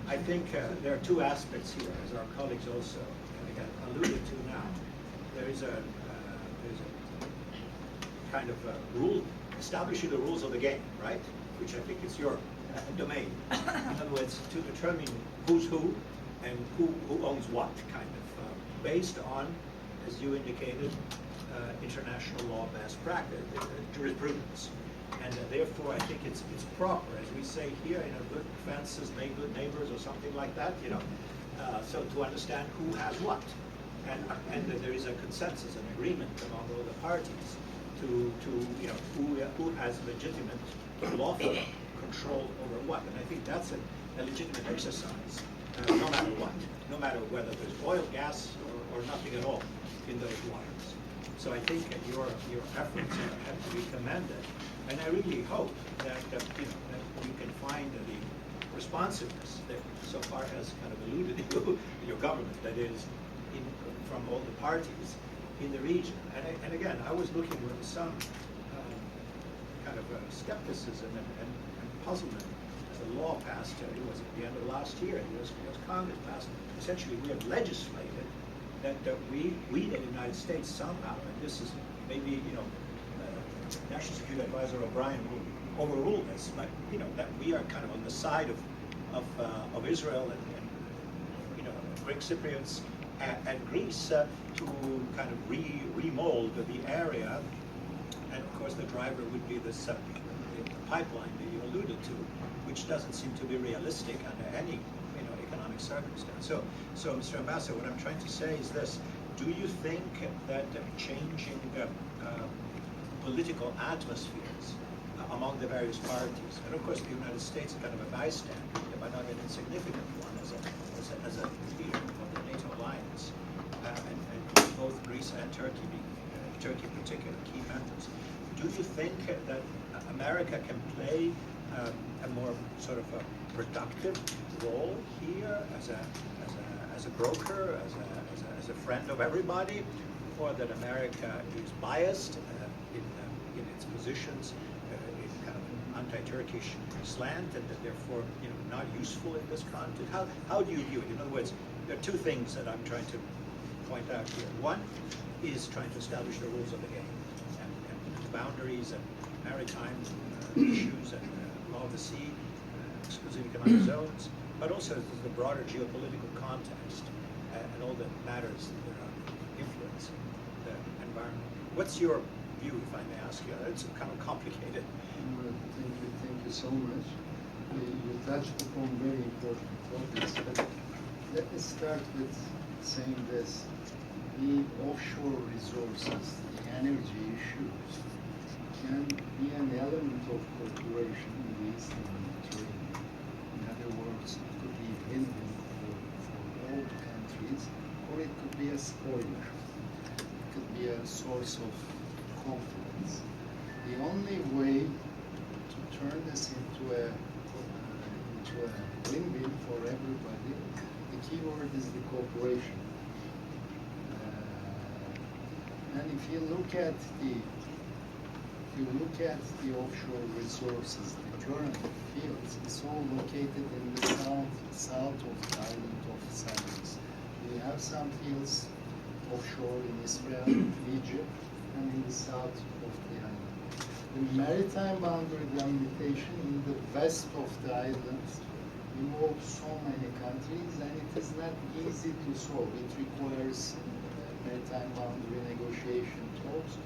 I think there are two aspects here, as our colleagues also alluded to now. There's a kind of rule, establishing the rules of the game, right? Which I think is your domain. In other words, to determine who's who and who owns what, kind of, based on, as you indicated, international law best practice, jurisprudence. And therefore, I think it's proper, as we say here, good fences make good neighbors or something like that, so to understand who has what. And there is a consensus, an agreement among all the parties to who has legitimate lawful control over what. And I think that's a legitimate exercise, no matter what, no matter whether there's oil, gas, or nothing at all in those waters. So I think your efforts have to be commended, and I really hope that that you can find the responsiveness that so far has kind of eluded your government, that is, from all the parties in the region. And again, I was looking with some kind of skepticism and puzzlement as the law passed. It was at the end of last year. The U.S. Congress passed. Essentially, we have legislated that we the United States somehow, and this is maybe National Security Advisor O'Brien will overrule this, but that we are kind of on the side of Israel and Greek Cypriots and Greece to kind of remold the area, and of course the driver would be this the pipeline that you alluded to, which doesn't seem to be realistic under any economic circumstance. So Mr. Ambassador, what I'm trying to say is this: do you think that changing political atmospheres among the various parties, and of course the United States is kind of a bystander, but not an insignificant one as a leader of the NATO alliance, and both Greece and Turkey being Turkey in particular key members, do you think that America can play a more sort of a productive role here as a broker, as a friend of everybody, or that America is biased in its positions in kind of an anti-Turkish slant, and that therefore not useful in this context? How do you view it? In other words, there are two things that I'm trying to point out here. One is trying to establish the rules of the game, boundaries and maritime issues and law of the sea, exclusive economic zones, but also the broader geopolitical context and all the matters that influence the environment. What's your view, if I may ask you? It's kind of complicated. Well, thank you so much. You touched upon very important topics, but let me start with saying this. The offshore resources, the energy issues, can be an element of cooperation in the Eastern Mediterranean. In other words, it could be win-win for all countries, or it could be a spoiler. It could be a source of confidence. The only way to turn this into a win-win for everybody, the key word is the cooperation. And if you look at the offshore resources, the current fields, it's all located in the south of the island of Cyprus. We have some fields offshore in Israel, Egypt, and in the south of the island. The maritime boundary delimitation in the west of the island involves so many countries, and it is not easy to solve. It requires maritime boundary negotiation talks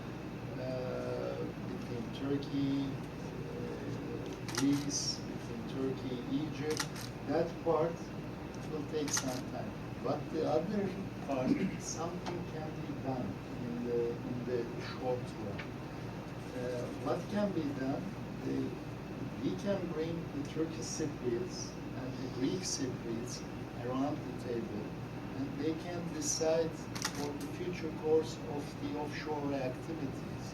between Turkey, Greece, between Turkey, Egypt. That part will take some time. But the other part, something can be done in the short run. What can be done? We can bring the Turkish Cypriots and the Greek Cypriots around the table, and they can decide for the future course of the offshore activities.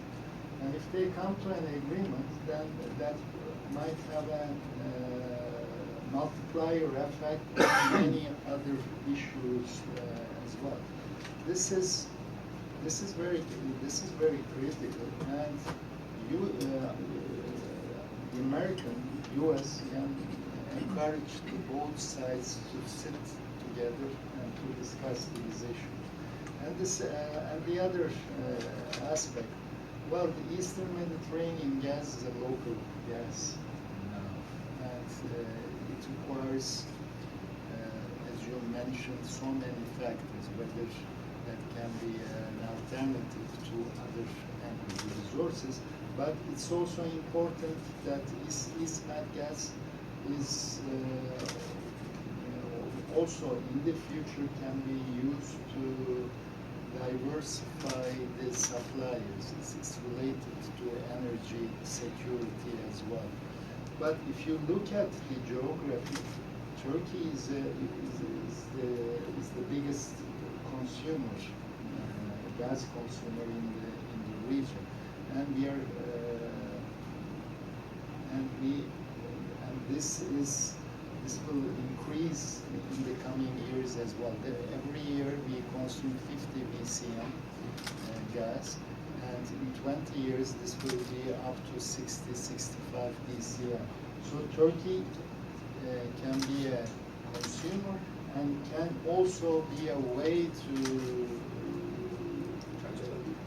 And if they come to an agreement, then that might have a multiplier effect on many other issues as well. This is very critical, and the American U.S. can encourage both sides to sit together and to discuss these issues. And the other aspect, well, the Eastern Mediterranean gas is a local gas now, and it requires, as you mentioned, so many factors, whether that can be an alternative to other energy resources. But it's also important that East Med gas is also in the future can be used to diversify the suppliers. It's related to energy security as well. But if you look at the geography, Turkey is the biggest consumer, gas consumer in the region, and this will increase in the coming years as well. Every year we consume 50 BCM gas, and in 20 years this will be up to 60-65 BCM. So Turkey can be a consumer and can also be a way to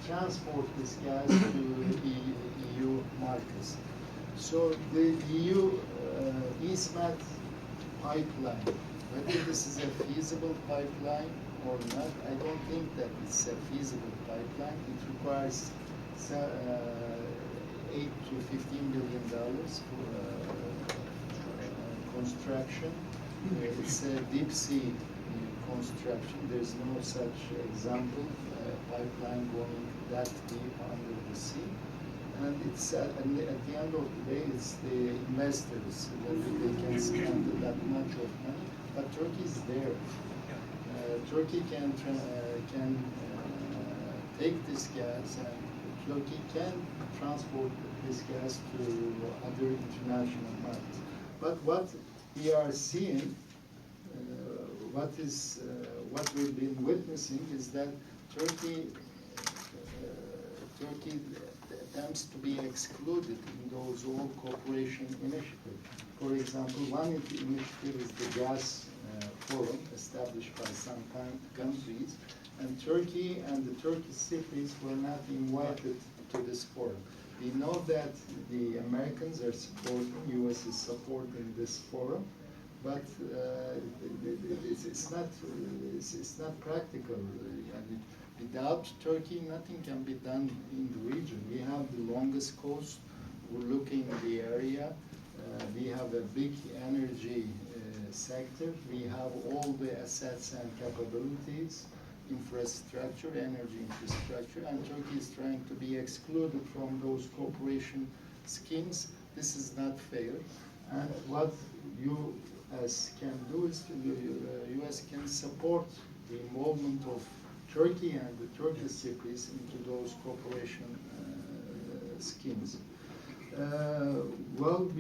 transport this gas to the EU markets. So the EU East Med pipeline, whether this is a feasible pipeline or not, I don't think that it's a feasible pipeline. It requires $8 to $15 billion for construction. It's a deep sea construction. There's no such example, pipeline going that deep under the sea. And it's at the end of the day, it's the investors whether they can spend that much of money. But Turkey is there. Turkey can take this gas, and Turkey can transport this gas to other international markets. But what we are seeing, what we've been witnessing, is that Turkey attempts to be excluded in those all cooperation initiatives. For example, one initiative is the gas forum established by some countries, and Turkey and the Turkish cities were not invited to this forum. We know that the Americans are supporting, U.S. is supporting this forum, but it's not practical. And without Turkey, nothing can be done in the region. We have the longest coast. We're looking at the area. We have a big energy sector. We have all the assets and capabilities, infrastructure, energy infrastructure, and Turkey is trying to be excluded from those cooperation schemes. This is not fair. And what U.S. can do is U.S. can support the involvement of Turkey and the Turkish Cypriots into those cooperation schemes. Well,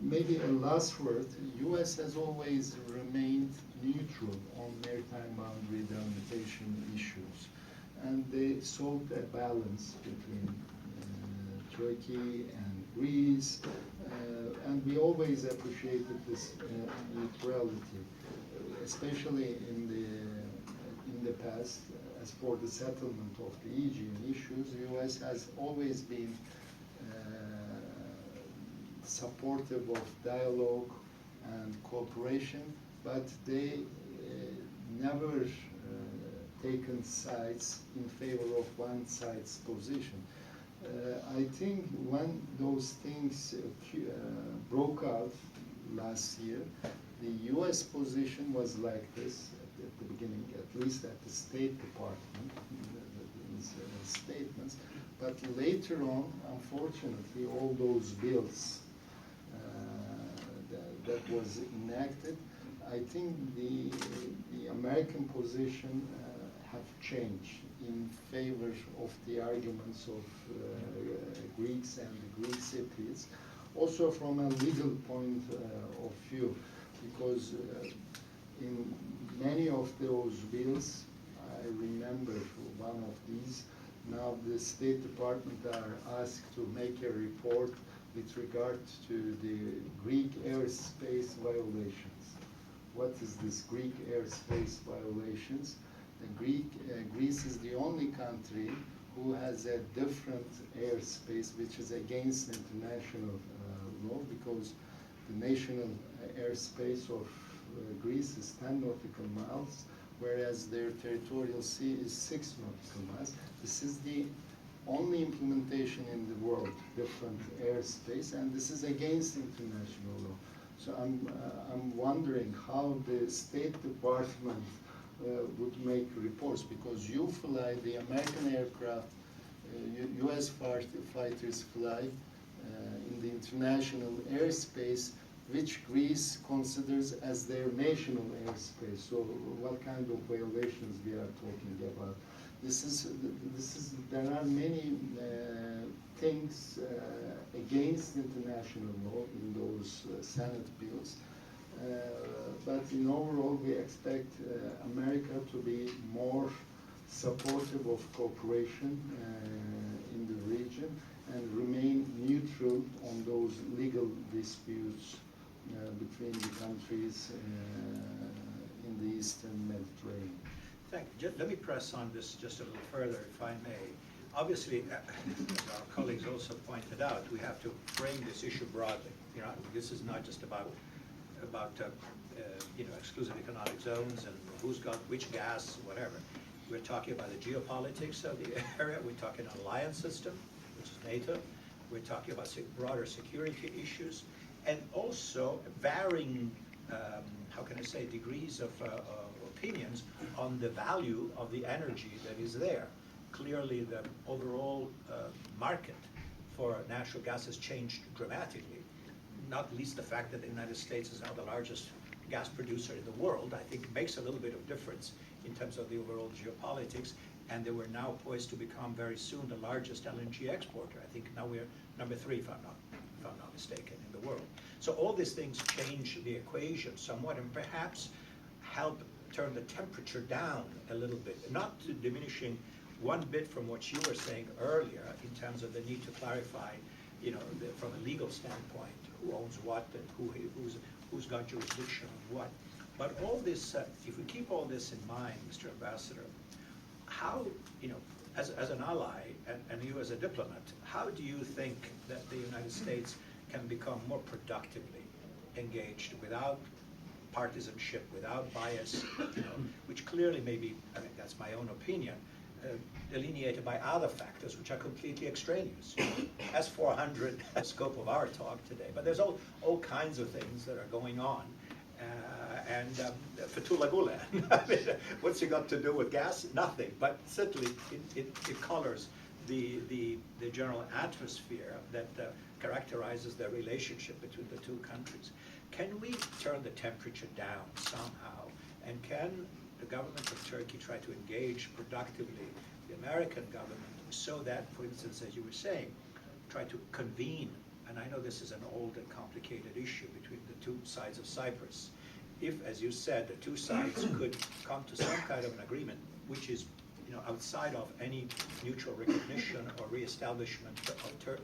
maybe a last word. U.S. has always remained neutral on maritime boundary delimitation issues, and they sought a balance between Turkey and Greece, and we always appreciated this neutrality, especially in the past. As for the settlement of the Aegean issues, the U.S. has always been supportive of dialogue and cooperation, but they never taken sides in favor of one side's position. I think when those things broke out last year, the U.S. position was like this at the beginning, at least at the State Department statements. But later on, unfortunately, all those bills that was enacted, I think the American position have changed in favor of the arguments of Greeks and the Greek Cypriots, also from a legal point of view, because in many of those bills, I remember one of these, now the State Department are asked to make a report with regard to the Greek airspace violations. What is this Greek airspace violations? Greece is the only country who has a different airspace which is against international law, because the national airspace of Greece is 10 nautical miles, whereas their territorial sea is 6 nautical miles. This is the only implementation in the world, different airspace, and this is against international law. So I'm wondering how the State Department would make reports, because you fly the American aircraft, U.S. fighters fly in the international airspace, which Greece considers as their national airspace. So what kind of violations we are talking about? There are many things against international law in those Senate bills. But in overall, we expect America to be more supportive of cooperation in the region and remain neutral on those legal disputes between the countries in the Eastern Mediterranean. Thank you. Let me press on this just a little further, if I may. Obviously, as our colleagues also pointed out, we have to frame this issue broadly. You know, this is not just about exclusive economic zones and who's got which gas, whatever. We're talking about the geopolitics of the area. We're talking an alliance system, which is NATO. We're talking about broader security issues, and also varying, degrees of opinions on the value of the energy that is there. Clearly, the overall market for natural gas has changed dramatically, not least the fact that the United States is now the largest gas producer in the world. I think it makes a little bit of difference in terms of the overall geopolitics, and they were now poised to become very soon the largest LNG exporter. I think now we're number 3, if I'm not mistaken, in the world. So all these things change the equation somewhat, and perhaps help turn the temperature down a little bit, not to diminishing one bit from what you were saying earlier in terms of the need to clarify, from a legal standpoint, who owns what and who's got jurisdiction on what. But all this, if we keep all this in mind, Mr. Ambassador, how, as an ally and you as a diplomat, how do you think that the United States can become more productively engaged without partisanship, without bias, which clearly may be, I think that's my own opinion, delineated by other factors which are completely extraneous. S-400, the scope of our talk today, but there's all kinds of things that are going on. Fethullah Gulen, I mean, what's he got to do with gas? Nothing, but certainly it colors the general atmosphere that characterizes the relationship between the two countries. Can we turn the temperature down somehow? And can the government of Turkey try to engage productively the American government so that, for instance, as you were saying, try to convene, and I know this is an old and complicated issue between the two sides of Cyprus. If, as you said, the two sides could come to some kind of an agreement, which is outside of any mutual recognition or reestablishment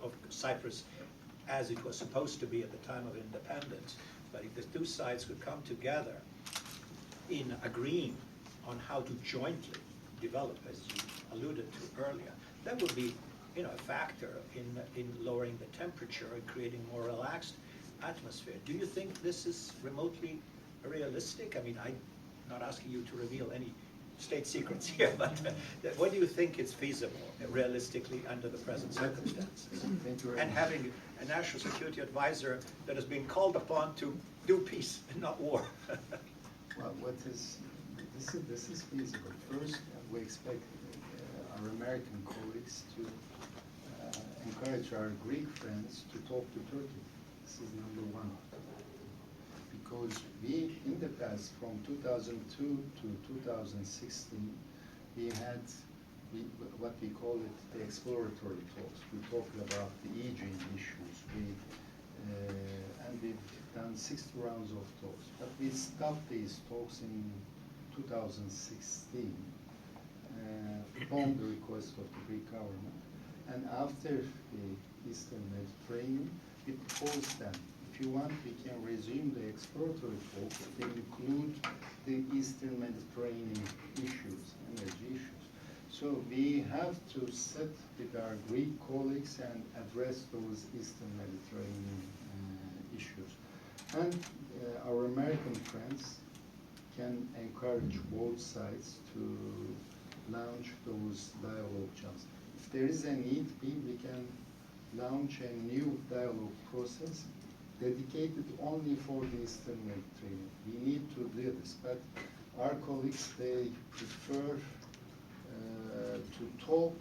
of Cyprus as it was supposed to be at the time of independence, but if the two sides could come together in agreeing on how to jointly develop, as you alluded to earlier, that would be a factor in lowering the temperature and creating a more relaxed atmosphere. Do you think this is remotely realistic? I mean, I'm not asking you to reveal any state secrets here, but what do you think is feasible realistically under the present circumstances? And having a national security advisor that is being called upon to do peace and not war. Well, this is feasible. First, we expect our American colleagues to encourage our Greek friends to talk to Turkey. This is number one. Because we, in the past, from 2002 to 2016, we had what we call it the exploratory talks. We talked about the Aegean issues. And we've done 60 rounds of talks. But we stopped these talks in 2016 upon the request of the Greek government. And after the Eastern Mediterranean, we proposed them. If you want, we can resume the exploratory talks to include the Eastern Mediterranean issues, energy issues. So we have to sit with our Greek colleagues and address those Eastern Mediterranean issues. And our American friends can encourage both sides to launch those dialogue channels. If there is a need be, we can launch a new dialogue process dedicated only for the Eastern Mediterranean. We need to do this, but our colleagues, they prefer to talk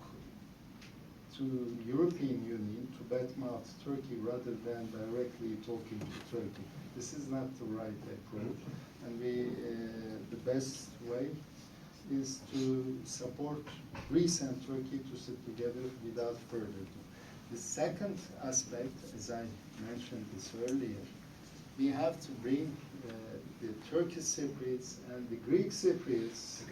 to European Union, to badmouth Turkey rather than directly talking to Turkey. This is not the right approach, and the best way is to support Greece and Turkey to sit together without further ado. The second aspect, as I mentioned this earlier, we have to bring the Turkish Cypriots and the Greek Cypriots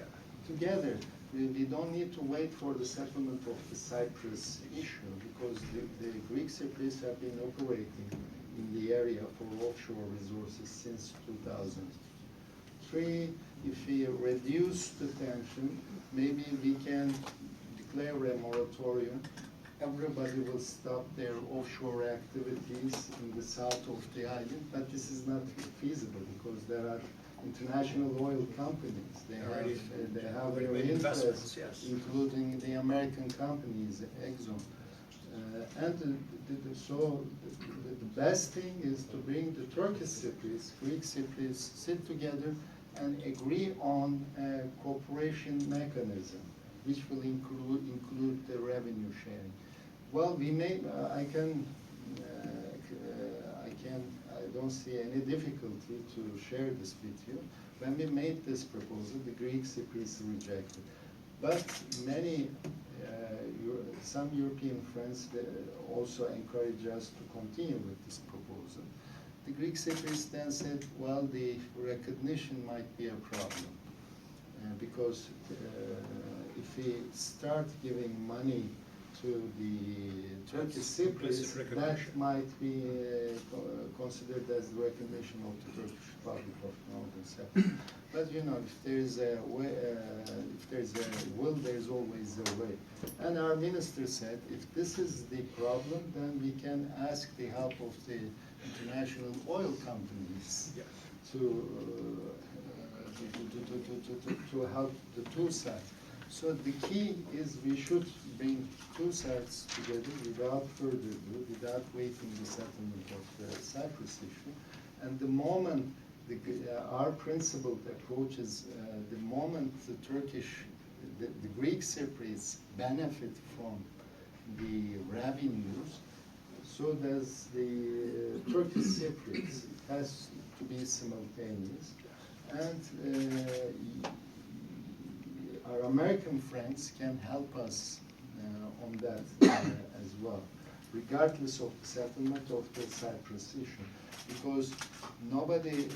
together. We don't need to wait for the settlement of the Cyprus issue, because the Greek Cypriots have been operating in the area for offshore resources since 2003. If we reduce the tension, maybe we can declare a moratorium. Everybody will stop their offshore activities in the south of the island, but this is not feasible because there are international oil companies. They have their interests, yes, including the American companies, Exxon. So the best thing is to bring the Turkish Cypriots, Greek Cypriots, sit together and agree on a cooperation mechanism, which will include the revenue sharing. Well, I don't see any difficulty to share this with you. When we made this proposal, the Greek Cypriots rejected. But some European friends also encouraged us to continue with this proposal. The Greek Cypriots then said, well, the recognition might be a problem. Because if we start giving money to the Turkish Cypriots, that might be considered as the recognition of the Turkish Republic of Northern Cyprus. But you know, if there is a way, if there is a will, there is always a way. And our minister said, if this is the problem, then we can ask the help of the international oil companies to help the two sides. So the key is we should bring two sides together without further ado, without waiting the settlement of the Cyprus issue. And the moment our principled approach is the moment the Greek Cypriots benefit from the revenues, so does the Turkish Cypriots. It has to be simultaneous. And our American friends can help us on that as well, regardless of the settlement of the Cyprus issue, because nobody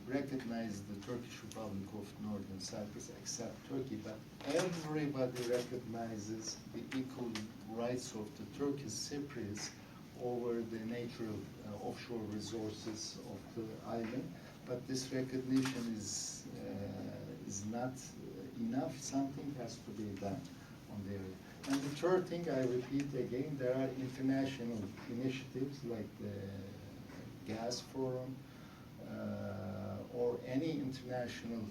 recognized the Turkish Republic of Northern Cyprus except Turkey, but everybody recognizes the equal rights of the Turkish Cypriots over the natural offshore resources of the island. But this recognition is not enough. Something has to be done on the area. And the third thing, I repeat again, there are international initiatives like the Gas Forum or any international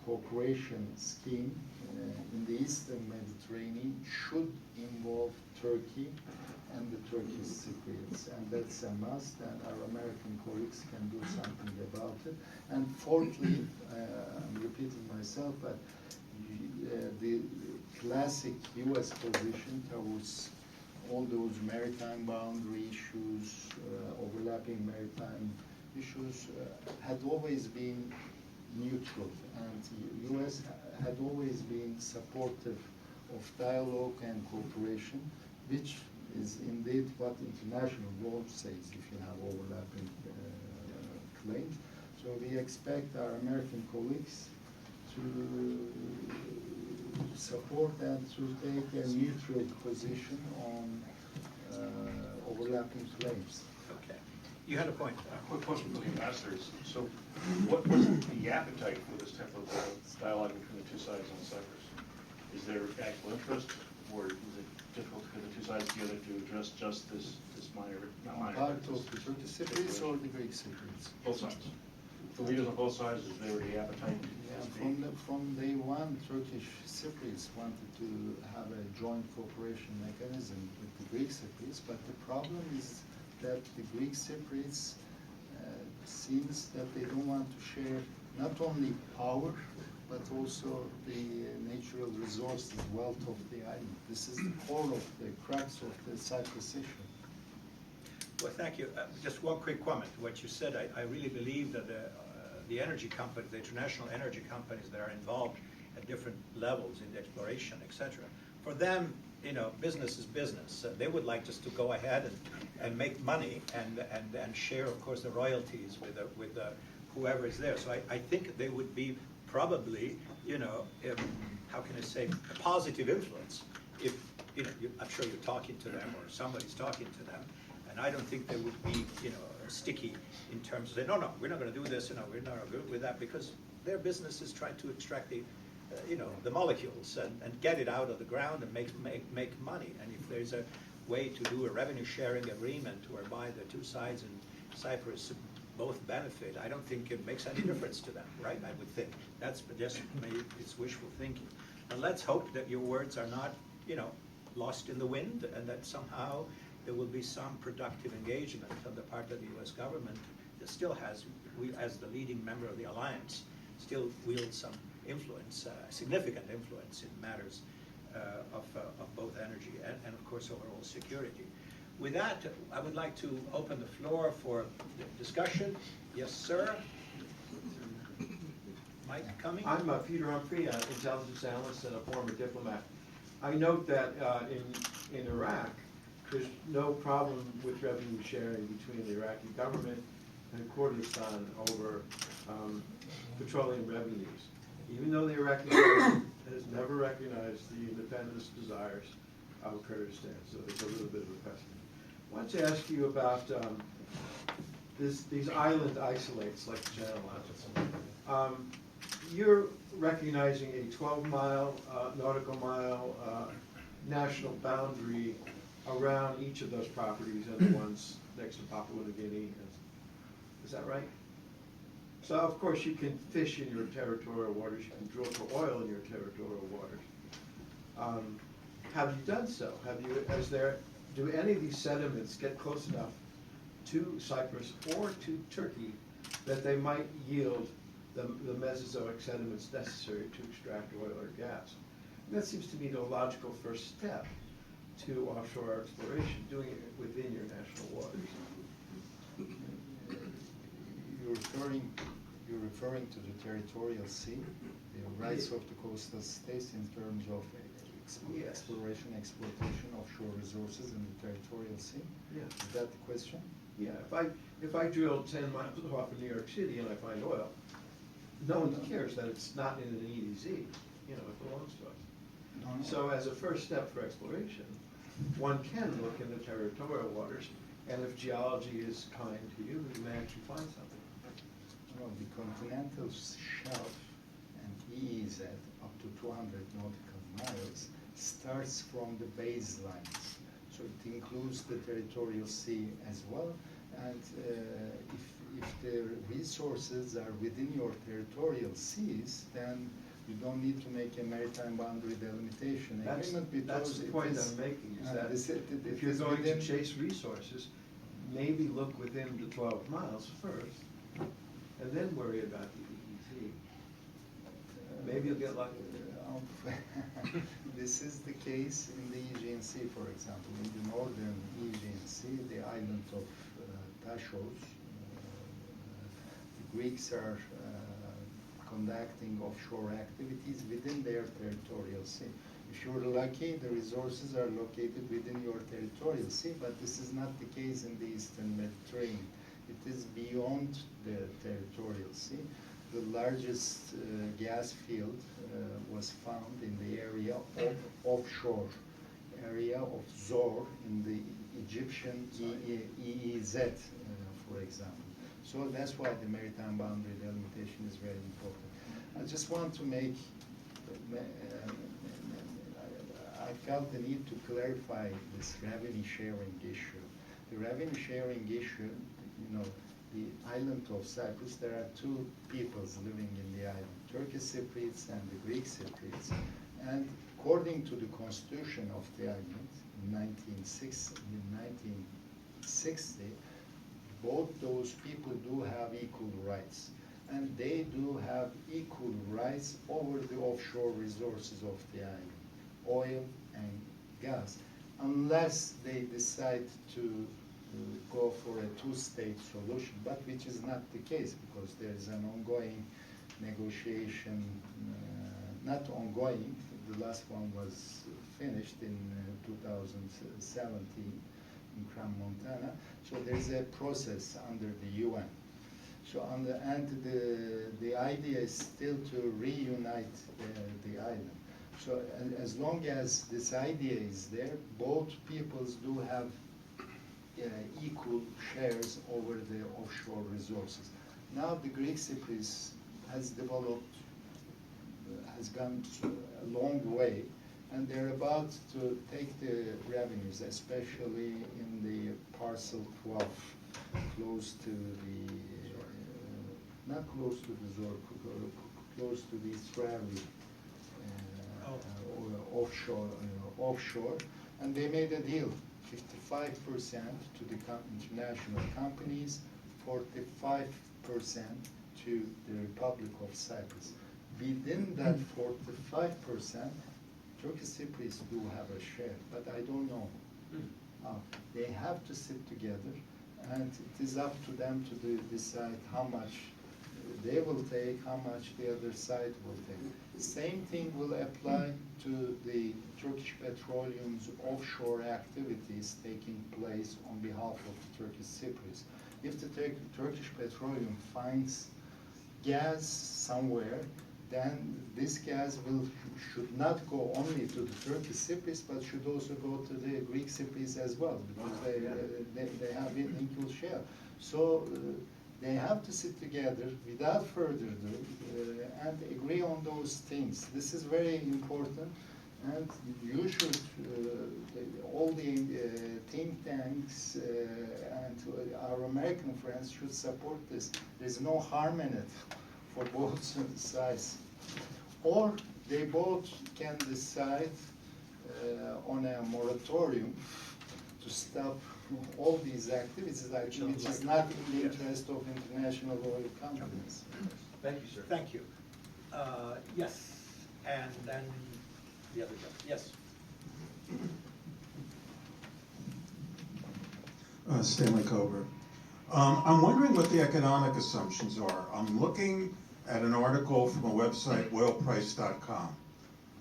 cooperation scheme in the Eastern Mediterranean should involve Turkey and the Turkish Cypriots, and that's a must, and our American colleagues can do something about it. And fourthly, I'm repeating myself, but the classic U.S. position towards all those maritime boundary issues, overlapping maritime issues, had always been neutral, and the U.S. had always been supportive of dialogue and cooperation, which is indeed what international law says if you have overlapping claims. So we expect our American colleagues to support and to take a neutral position on overlapping claims. Okay. You had a point. Quick question for the ambassadors. So what's the appetite for this type of dialogue between the two sides on Cyprus? Is there actual interest, or is it difficult to get the two sides together to address just this minor, not minor? Part of the Turkish Cypriots or the Greek Cypriots? Both sides. The leaders on both sides, is there the appetite? Yeah, from day one, Turkish Cypriots wanted to have a joint cooperation mechanism with the Greek Cypriots, but the problem is that the Greek Cypriots seems that they don't want to share not only power, but also the natural resources, wealth of the island. This is the core of the crux of the Cyprus issue. Well, thank you. Just one quick comment. What you said, I really believe that the energy companies, the international energy companies that are involved at different levels in the exploration, etc. For them, you know, business is business. They would like just to go ahead and make money and share, of course, the royalties with whoever is there. So I think they would be probably, you know, how can I say, a positive influence if, you know, I'm sure you're talking to them or somebody's talking to them, and I don't think they would be, you know, sticky in terms of saying, no, we're not going to do this, you know, we're not good with that, because their business is trying to extract the, you know, the molecules and get it out of the ground and make money. And if there's a way to do a revenue sharing agreement whereby the two sides in Cyprus both benefit, I don't think it makes any difference to them, right? I would think. That's just maybe it's wishful thinking. And let's hope that your words are not, you know, lost in the wind, and that somehow there will be some productive engagement on the part of the U.S. government that still has, we as the leading member of the alliance, still wield some influence, significant influence in matters of both energy and of course overall security. With that, I would like to open the floor for discussion. Yes, sir. Mike coming? I'm Peter Humphrey, an intelligence analyst and a former diplomat. I note that in Iraq, there's no problem with revenue sharing between the Iraqi government and Kurdistan over petroleum revenues. Even though the Iraqi government has never recognized the independence desires of Kurdistan, so there's a little bit of a precedent. I wanted to ask you about these island isolates like the Channel Islands. You're recognizing a 12-mile nautical mile national boundary around each of those properties and the ones next to Papua New Guinea. Is that right? So of course you can fish in your territorial waters, you can drill for oil in your territorial waters. Have you done so? Do any of these sediments get close enough to Cyprus or to Turkey that they might yield the Mesozoic sediments necessary to extract oil or gas? And that seems to me the logical first step to offshore exploration, doing it within your national waters. You're referring to the territorial sea, the rights of the coastal states in terms of exploration, exploitation of offshore resources in the territorial sea? Yeah. Is that the question? Yeah, if I drill 10 miles off of New York City and I find oil, no one cares that it's not in an EEZ, it belongs to us. No. So as a first step for exploration, one can look in the territorial waters, and if geology is kind to you, you may actually find something. Well, the continental shelf and EEZ up to 200 nautical miles starts from the baselines. So it includes the territorial sea as well. And if the resources are within your territorial seas, then you don't need to make a maritime boundary delimitation agreement, because That's the point I'm making, is that if you're is going to within- chase resources, maybe look within the 12 miles first, and then worry about the EEZ. Maybe you'll get lucky. This is the case in the Aegean Sea, for example. In the northern Aegean Sea, the island of Tashos, the Greeks are conducting offshore activities within their territorial sea. If you're lucky, the resources are located within your territorial sea, but this is not the case in the Eastern Mediterranean. It is beyond the territorial sea. The largest gas field was found in the area of offshore area of Zor in the Egyptian EEZ, for example. So that's why the maritime boundary delimitation is very important. I just want to make, I felt the need to clarify this revenue sharing issue. The revenue sharing issue, the island of Cyprus, there are two peoples living in the island, Turkish Cypriots and the Greek Cypriots. And according to the constitution of the island in 1960, both those people do have equal rights. And they do have equal rights over the offshore resources of the island, oil and gas, unless they decide to go for a two-state solution, but which is not the case, because there is an ongoing negotiation, not ongoing, the last one was finished in 2017 in Crown Montana, so there's a process under the UN. So the idea is still to reunite the island. So as long as this idea is there, both peoples do have equal shares over the offshore resources. Now the Greek Cyprus has developed, has gone a long way, and they're about to take the revenues, especially in the parcel 12, close to the, not close to the Zor, close to the Israeli offshore, and they made a deal. 55% to the international companies, 45% to the Republic of Cyprus. Within that 45%, Turkish Cypriots do have a share, but I don't know. They have to sit together, and it is up to them to decide how much they will take, how much the other side will take. The same thing will apply to the Turkish Petroleum's offshore activities taking place on behalf of the Turkish Cypriots. If the Turkish Petroleum finds gas somewhere, then this gas should not go only to the Turkish Cyprus, but should also go to the Greek Cyprus as well, because they have an equal share. So they have to sit together without further ado and agree on those things. This is very important, and you should, all the think tanks and our American friends should support this. There's no harm in it for both sides. Or they both can decide on a moratorium to stop all these activities, which is not in the interest of international oil companies. Thank you, sir. Thank you. Yes, and then the other gentleman. Yes. Stanley Coburn. I'm wondering what the economic assumptions are. I'm looking at an article from a website, oilprice.com.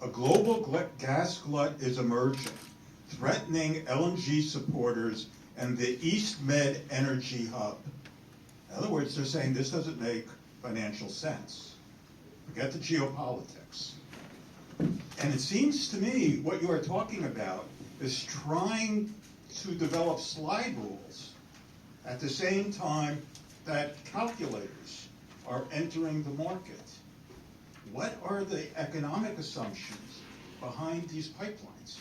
A global gas glut is emerging, threatening LNG supporters and the East Med energy hub. In other words, they're saying this doesn't make financial sense. Forget the geopolitics. And it seems to me what you are talking about is trying to develop slide rules at the same time that calculators are entering the market. What are the economic assumptions behind these pipelines?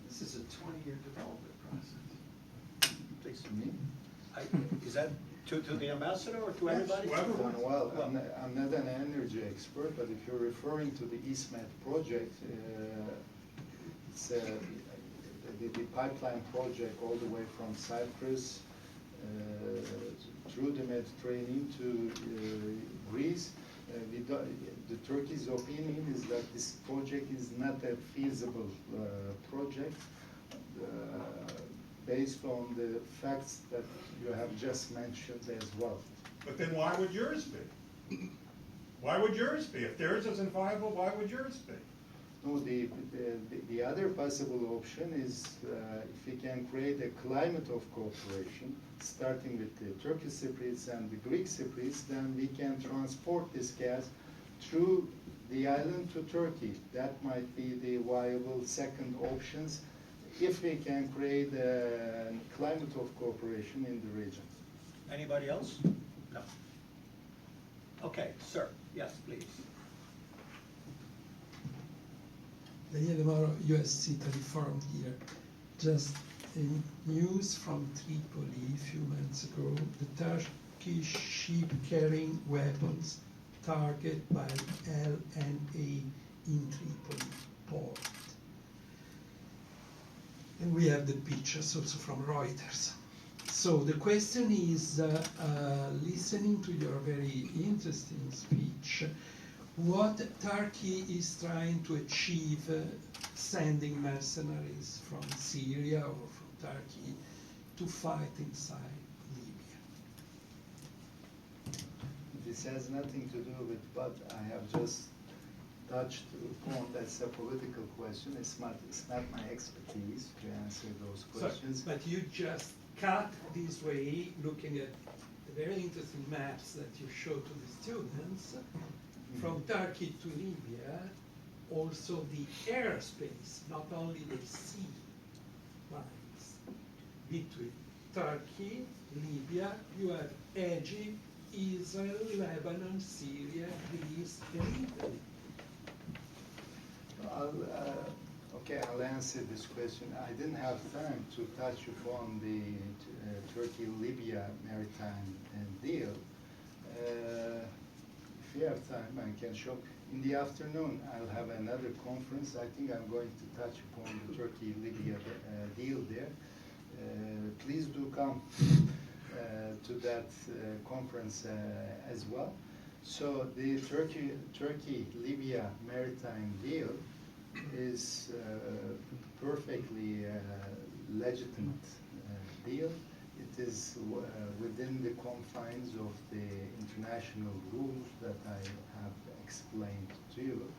This is a 20-year development process. Please. To me? Is that to the ambassador or to everybody? Well, I'm not an energy expert, but if you're referring to the EastMed project, it's the pipeline project all the way from Cyprus through the Mediterranean to Greece. The Turkey's opinion is that this project is not a feasible project based on the facts that you have just mentioned as well. But then why would yours be? Why would yours be? If theirs isn't viable, why would yours be? No, the other possible option is if we can create a climate of cooperation, starting with the Turkish Cypriots and the Greek Cypriots, then we can transport this gas through the island to Turkey. That might be the viable second options if we can create a climate of cooperation in the region. Anybody else? No. Okay, sir. Yes, please. Daniele Moro, USC Teleforum here. Just news from Tripoli a few months ago. The Turkish ship carrying weapons targeted by LNA in Tripoli port. And we have the pictures also from Reuters. So the question is, listening to your very interesting speech, what Turkey is trying to achieve sending mercenaries from Syria or from Turkey to fight inside Libya? This has nothing to do with what I have just touched upon. That's a political question. It's not my expertise to answer those questions. So, but you just cut this way, looking at the very interesting maps that you show to the students, from Turkey to Libya, also the airspace, not only the sea lines. Between Turkey, Libya, you have Egypt, Israel, Lebanon, Syria, Greece, and Italy. I'll answer this question. I didn't have time to touch upon the Turkey-Libya maritime deal. If you have time, I can show. In the afternoon, I'll have another conference. I think I'm going to touch upon the Turkey-Libya deal there. Please do come to that conference as well. So the Turkey-Libya maritime deal is perfectly legitimate deal. It is within the confines of the international rules that I have explained to you.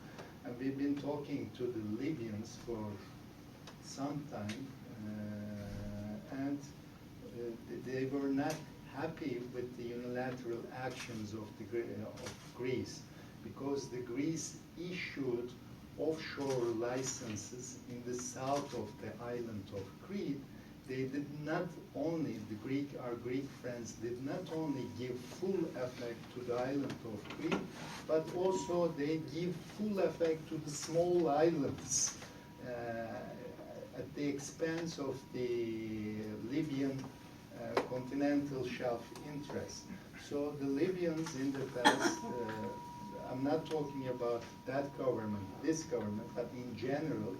And we've been talking to the Libyans for some time, and they were not happy with the unilateral actions of Greece. because the Greece issued offshore licenses in the south of the island of Crete. They did not only, our Greek friends did not only give full effect to the island of Crete, but also they give full effect to the small islands at the expense of the Libyan continental shelf interest. So the Libyans in the past, I'm not talking about that government, this government, but in general,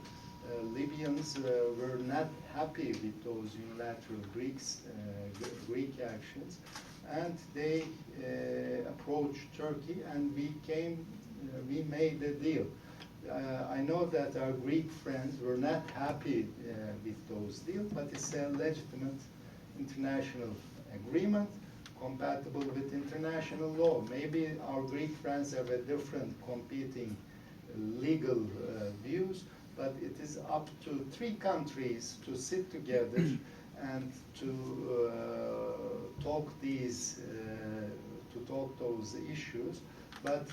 Libyans were not happy with those unilateral Greek actions, and they approached Turkey, and we made a deal. I know that our Greek friends were not happy with those deals, but it's a legitimate international agreement compatible with international law. Maybe our Greek friends have a different competing legal views, but it is up to 3 countries to sit together and to talk those issues. But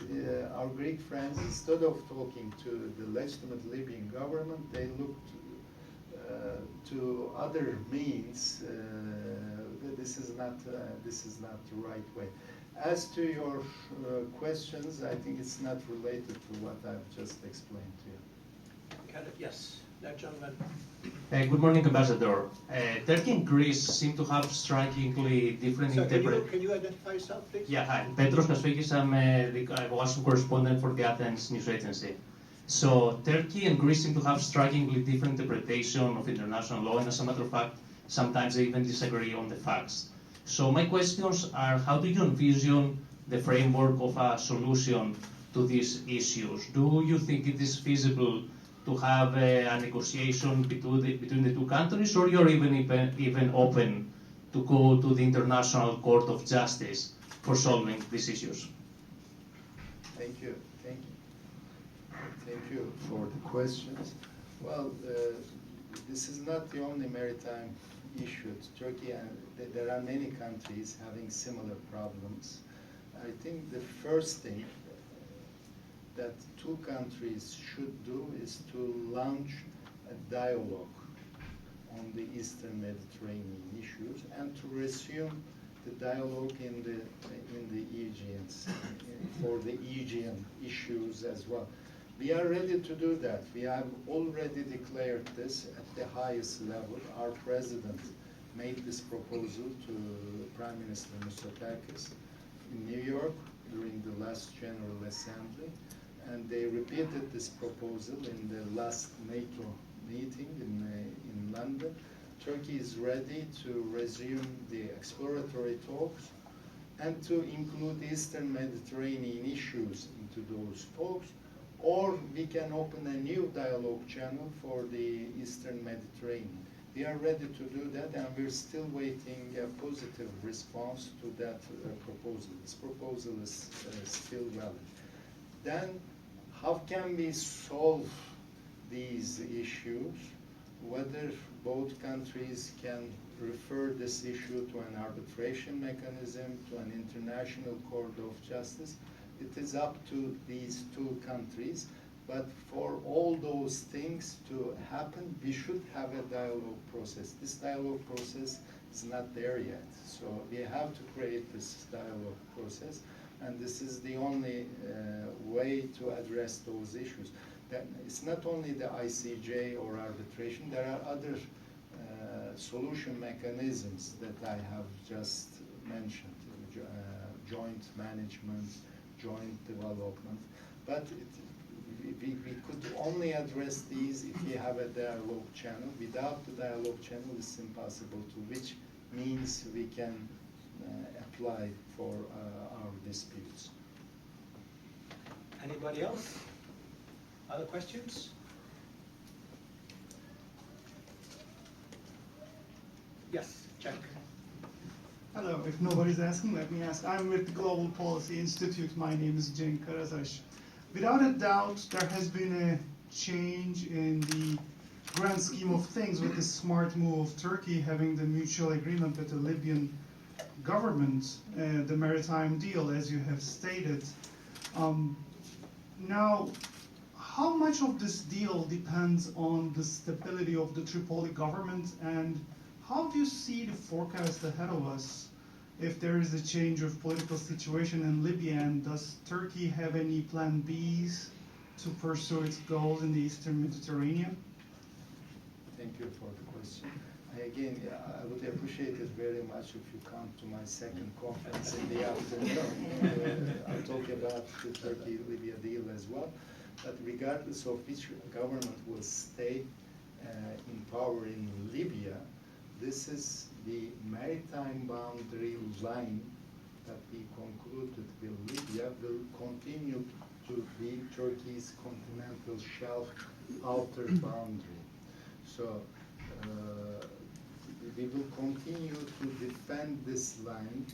our Greek friends, instead of talking to the legitimate Libyan government, they looked to other means. This is not the right way. As to your questions, I think it's not related to what I've just explained to you. Yes, that gentleman. Good morning, Ambassador. Turkey and Greece seem to have strikingly different So interpretations. can you identify yourself, please? Yeah, hi. Petros Kasvegis, I'm the Washington correspondent for the Athens News Agency. So Turkey and Greece seem to have strikingly different interpretation of international law, and as a matter of fact, sometimes they even disagree on the facts. So my questions are, how do you envision the framework of a solution to these issues? Do you think it is feasible to have a negotiation between the 2 countries, or you're even open to go to the International Court of Justice for solving these issues? Thank you. Thank you for the questions. Well, this is not the only maritime issue. Turkey, and there are many countries having similar problems. I think the first thing that 2 countries should do is to launch a dialogue on the Eastern Mediterranean issues and to resume the dialogue in the Aegean, for the Aegean issues as well. We are ready to do that. We have already declared this at the highest level. Our president made this proposal to Prime Minister Mitsotakis in New York during the last General Assembly, and they repeated this proposal in the last NATO meeting in London. Turkey is ready to resume the exploratory talks and to include Eastern Mediterranean issues into those talks, or we can open a new dialogue channel for the Eastern Mediterranean. We are ready to do that, and we're still waiting a positive response to that proposal. This proposal is still valid. Then, how can we solve these issues? Whether both countries can refer this issue to an arbitration mechanism, to an international court of justice, it is up to these 2 countries. But for all those things to happen, we should have a dialogue process. This dialogue process is not there yet. So we have to create this dialogue process, and this is the only way to address those issues. That it's not only the ICJ or arbitration, there are other solution mechanisms that I have just mentioned, joint management, joint development. But we could only address these if we have a dialogue channel. Without the dialogue channel, it's impossible to which means we can apply for our disputes. Anybody else? Other questions? Yes, check. Hello, if nobody's asking, let me ask. I'm with the Global Policy Institute. My name is Cenk Karasaş. Without a doubt, there has been a change in the grand scheme of things with the smart move of Turkey having the mutual agreement with the Libyan government, the maritime deal, as you have stated. Now, how much of this deal depends on the stability of the Tripoli government, and how do you see the forecast ahead of us if there is a change of political situation in Libya, and does Turkey have any plan Bs to pursue its goals in the Eastern Mediterranean? Thank you for the question. Again, I would appreciate it very much if you come to my second conference in the afternoon. I'll talk about the Turkey-Libya deal as well. But regardless of which government will stay in power in Libya, this is the maritime boundary line that we concluded with Libya will continue to be Turkey's continental shelf outer boundary. So we will continue to defend this line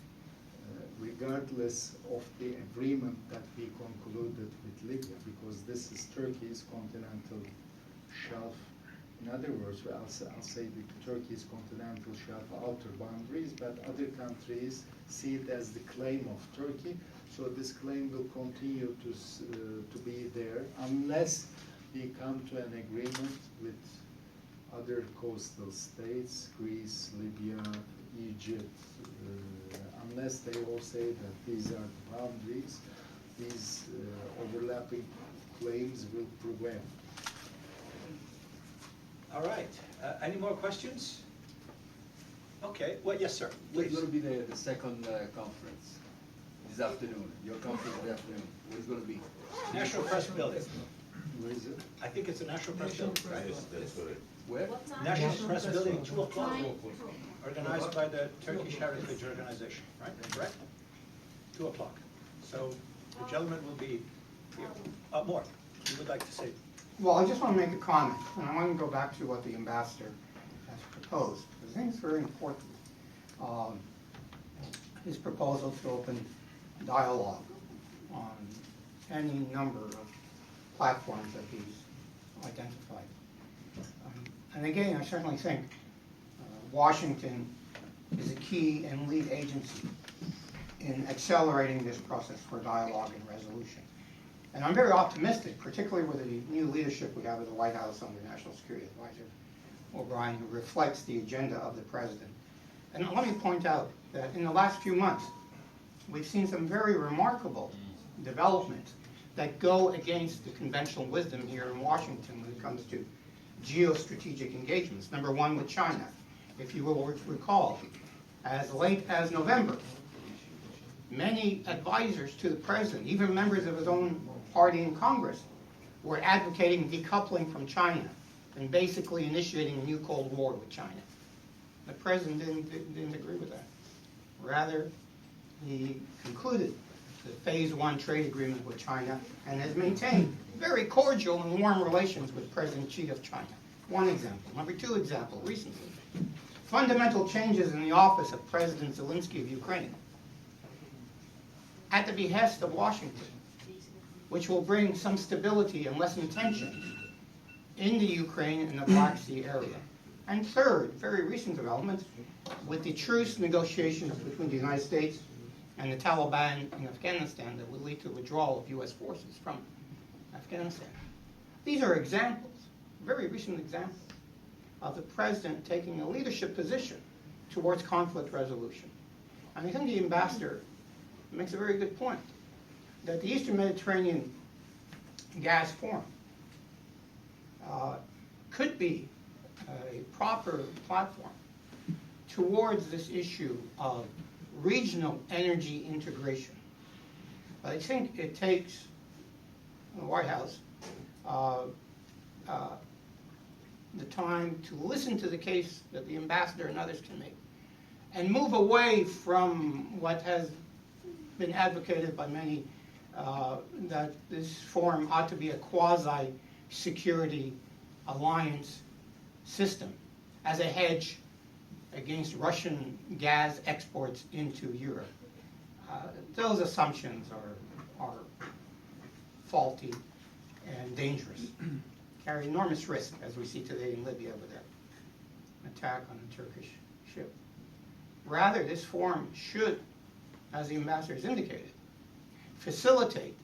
regardless of the agreement that we concluded with Libya, because this is Turkey's continental shelf. In other words, I'll say the Turkey's continental shelf outer boundaries, but other countries see it as the claim of Turkey. So this claim will continue to be there unless we come to an agreement with other coastal states, Greece, Libya, Egypt, unless they all say that these are the boundaries, these overlapping claims will prevail. All right. Any more questions? Okay. Well, yes, sir. What's Please. going to be the second conference this afternoon? Your conference this afternoon. What is going to be? National Press Building. Where is it? I think it's a National Press Building. Where? National Press Building, 2 o'clock. Organized by the Turkish Heritage Organization, right? Correct? 2 o'clock. So the gentleman will be here. More. You would like to say? Well, I just want to make a comment, and I want to go back to what the ambassador has proposed, because I think it's very important. His proposal to open dialogue on any number of platforms that he's identified. And again, I certainly think Washington is a key and lead agency in accelerating this process for dialogue and resolution. And I'm very optimistic, particularly with the new leadership we have at the White House under National Security Advisor O'Brien, who reflects the agenda of the president. And let me point out that in the last few months, we've seen some very remarkable developments that go against the conventional wisdom here in Washington when it comes to geostrategic engagements. Number one, with China. If you will recall, as late as November, many advisors to the president, even members of his own party in Congress, were advocating decoupling from China and basically initiating a new Cold War with China. The president didn't agree with that. Rather, he concluded the Phase 1 trade agreement with China and has maintained very cordial and warm relations with President Xi of China. One example. Number two example, recently. Fundamental changes in the office of President Zelensky of Ukraine at the behest of Washington, which will bring some stability and lessen tensions in the Ukraine and the Black Sea area. And third, very recent developments with the truce negotiations between the United States and the Taliban in Afghanistan that will lead to withdrawal of U.S. forces from Afghanistan. These are examples, very recent examples, of the president taking a leadership position towards conflict resolution. And I think the ambassador makes a very good point, that the Eastern Mediterranean Gas Forum could be a proper platform towards this issue of regional energy integration. But I think it takes the White House the time to listen to the case that the ambassador and others can make and move away from what has been advocated by many, that this forum ought to be a quasi-security alliance system as a hedge against Russian gas exports into Europe. Those assumptions are faulty and dangerous, carry enormous risk, as we see today in Libya with that attack on the Turkish ship. Rather, this forum should, as the ambassador has indicated, facilitate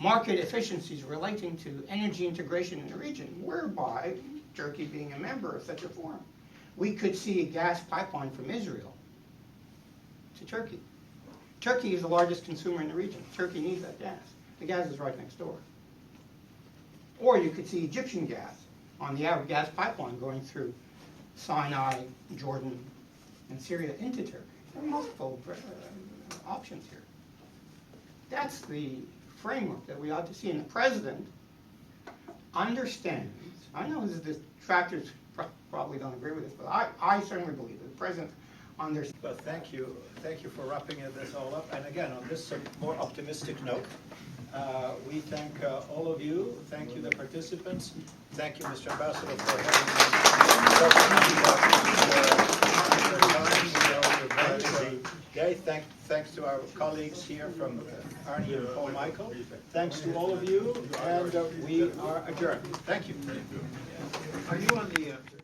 market efficiencies relating to energy integration in the region, whereby Turkey being a member of such a forum, we could see a gas pipeline from Israel to Turkey. Turkey is the largest consumer in the region. Turkey needs that gas. The gas is right next door. Or you could see Egyptian gas on the Arab gas pipeline going through Sinai, Jordan, and Syria into Turkey. There are multiple options here. That's the framework that we ought to see. And the president understands, I know the detractors probably don't agree with this, but I certainly believe that the president understands. But thank you for wrapping this all up. And again, on this more optimistic note, we thank all of you. Thank you, the participants. Thank you, Mr. Ambassador, for having us. Thanks to our colleagues here from Arnie and Paul Michael. Thanks to all of you, and we are adjourned. Thank you. Are you on the?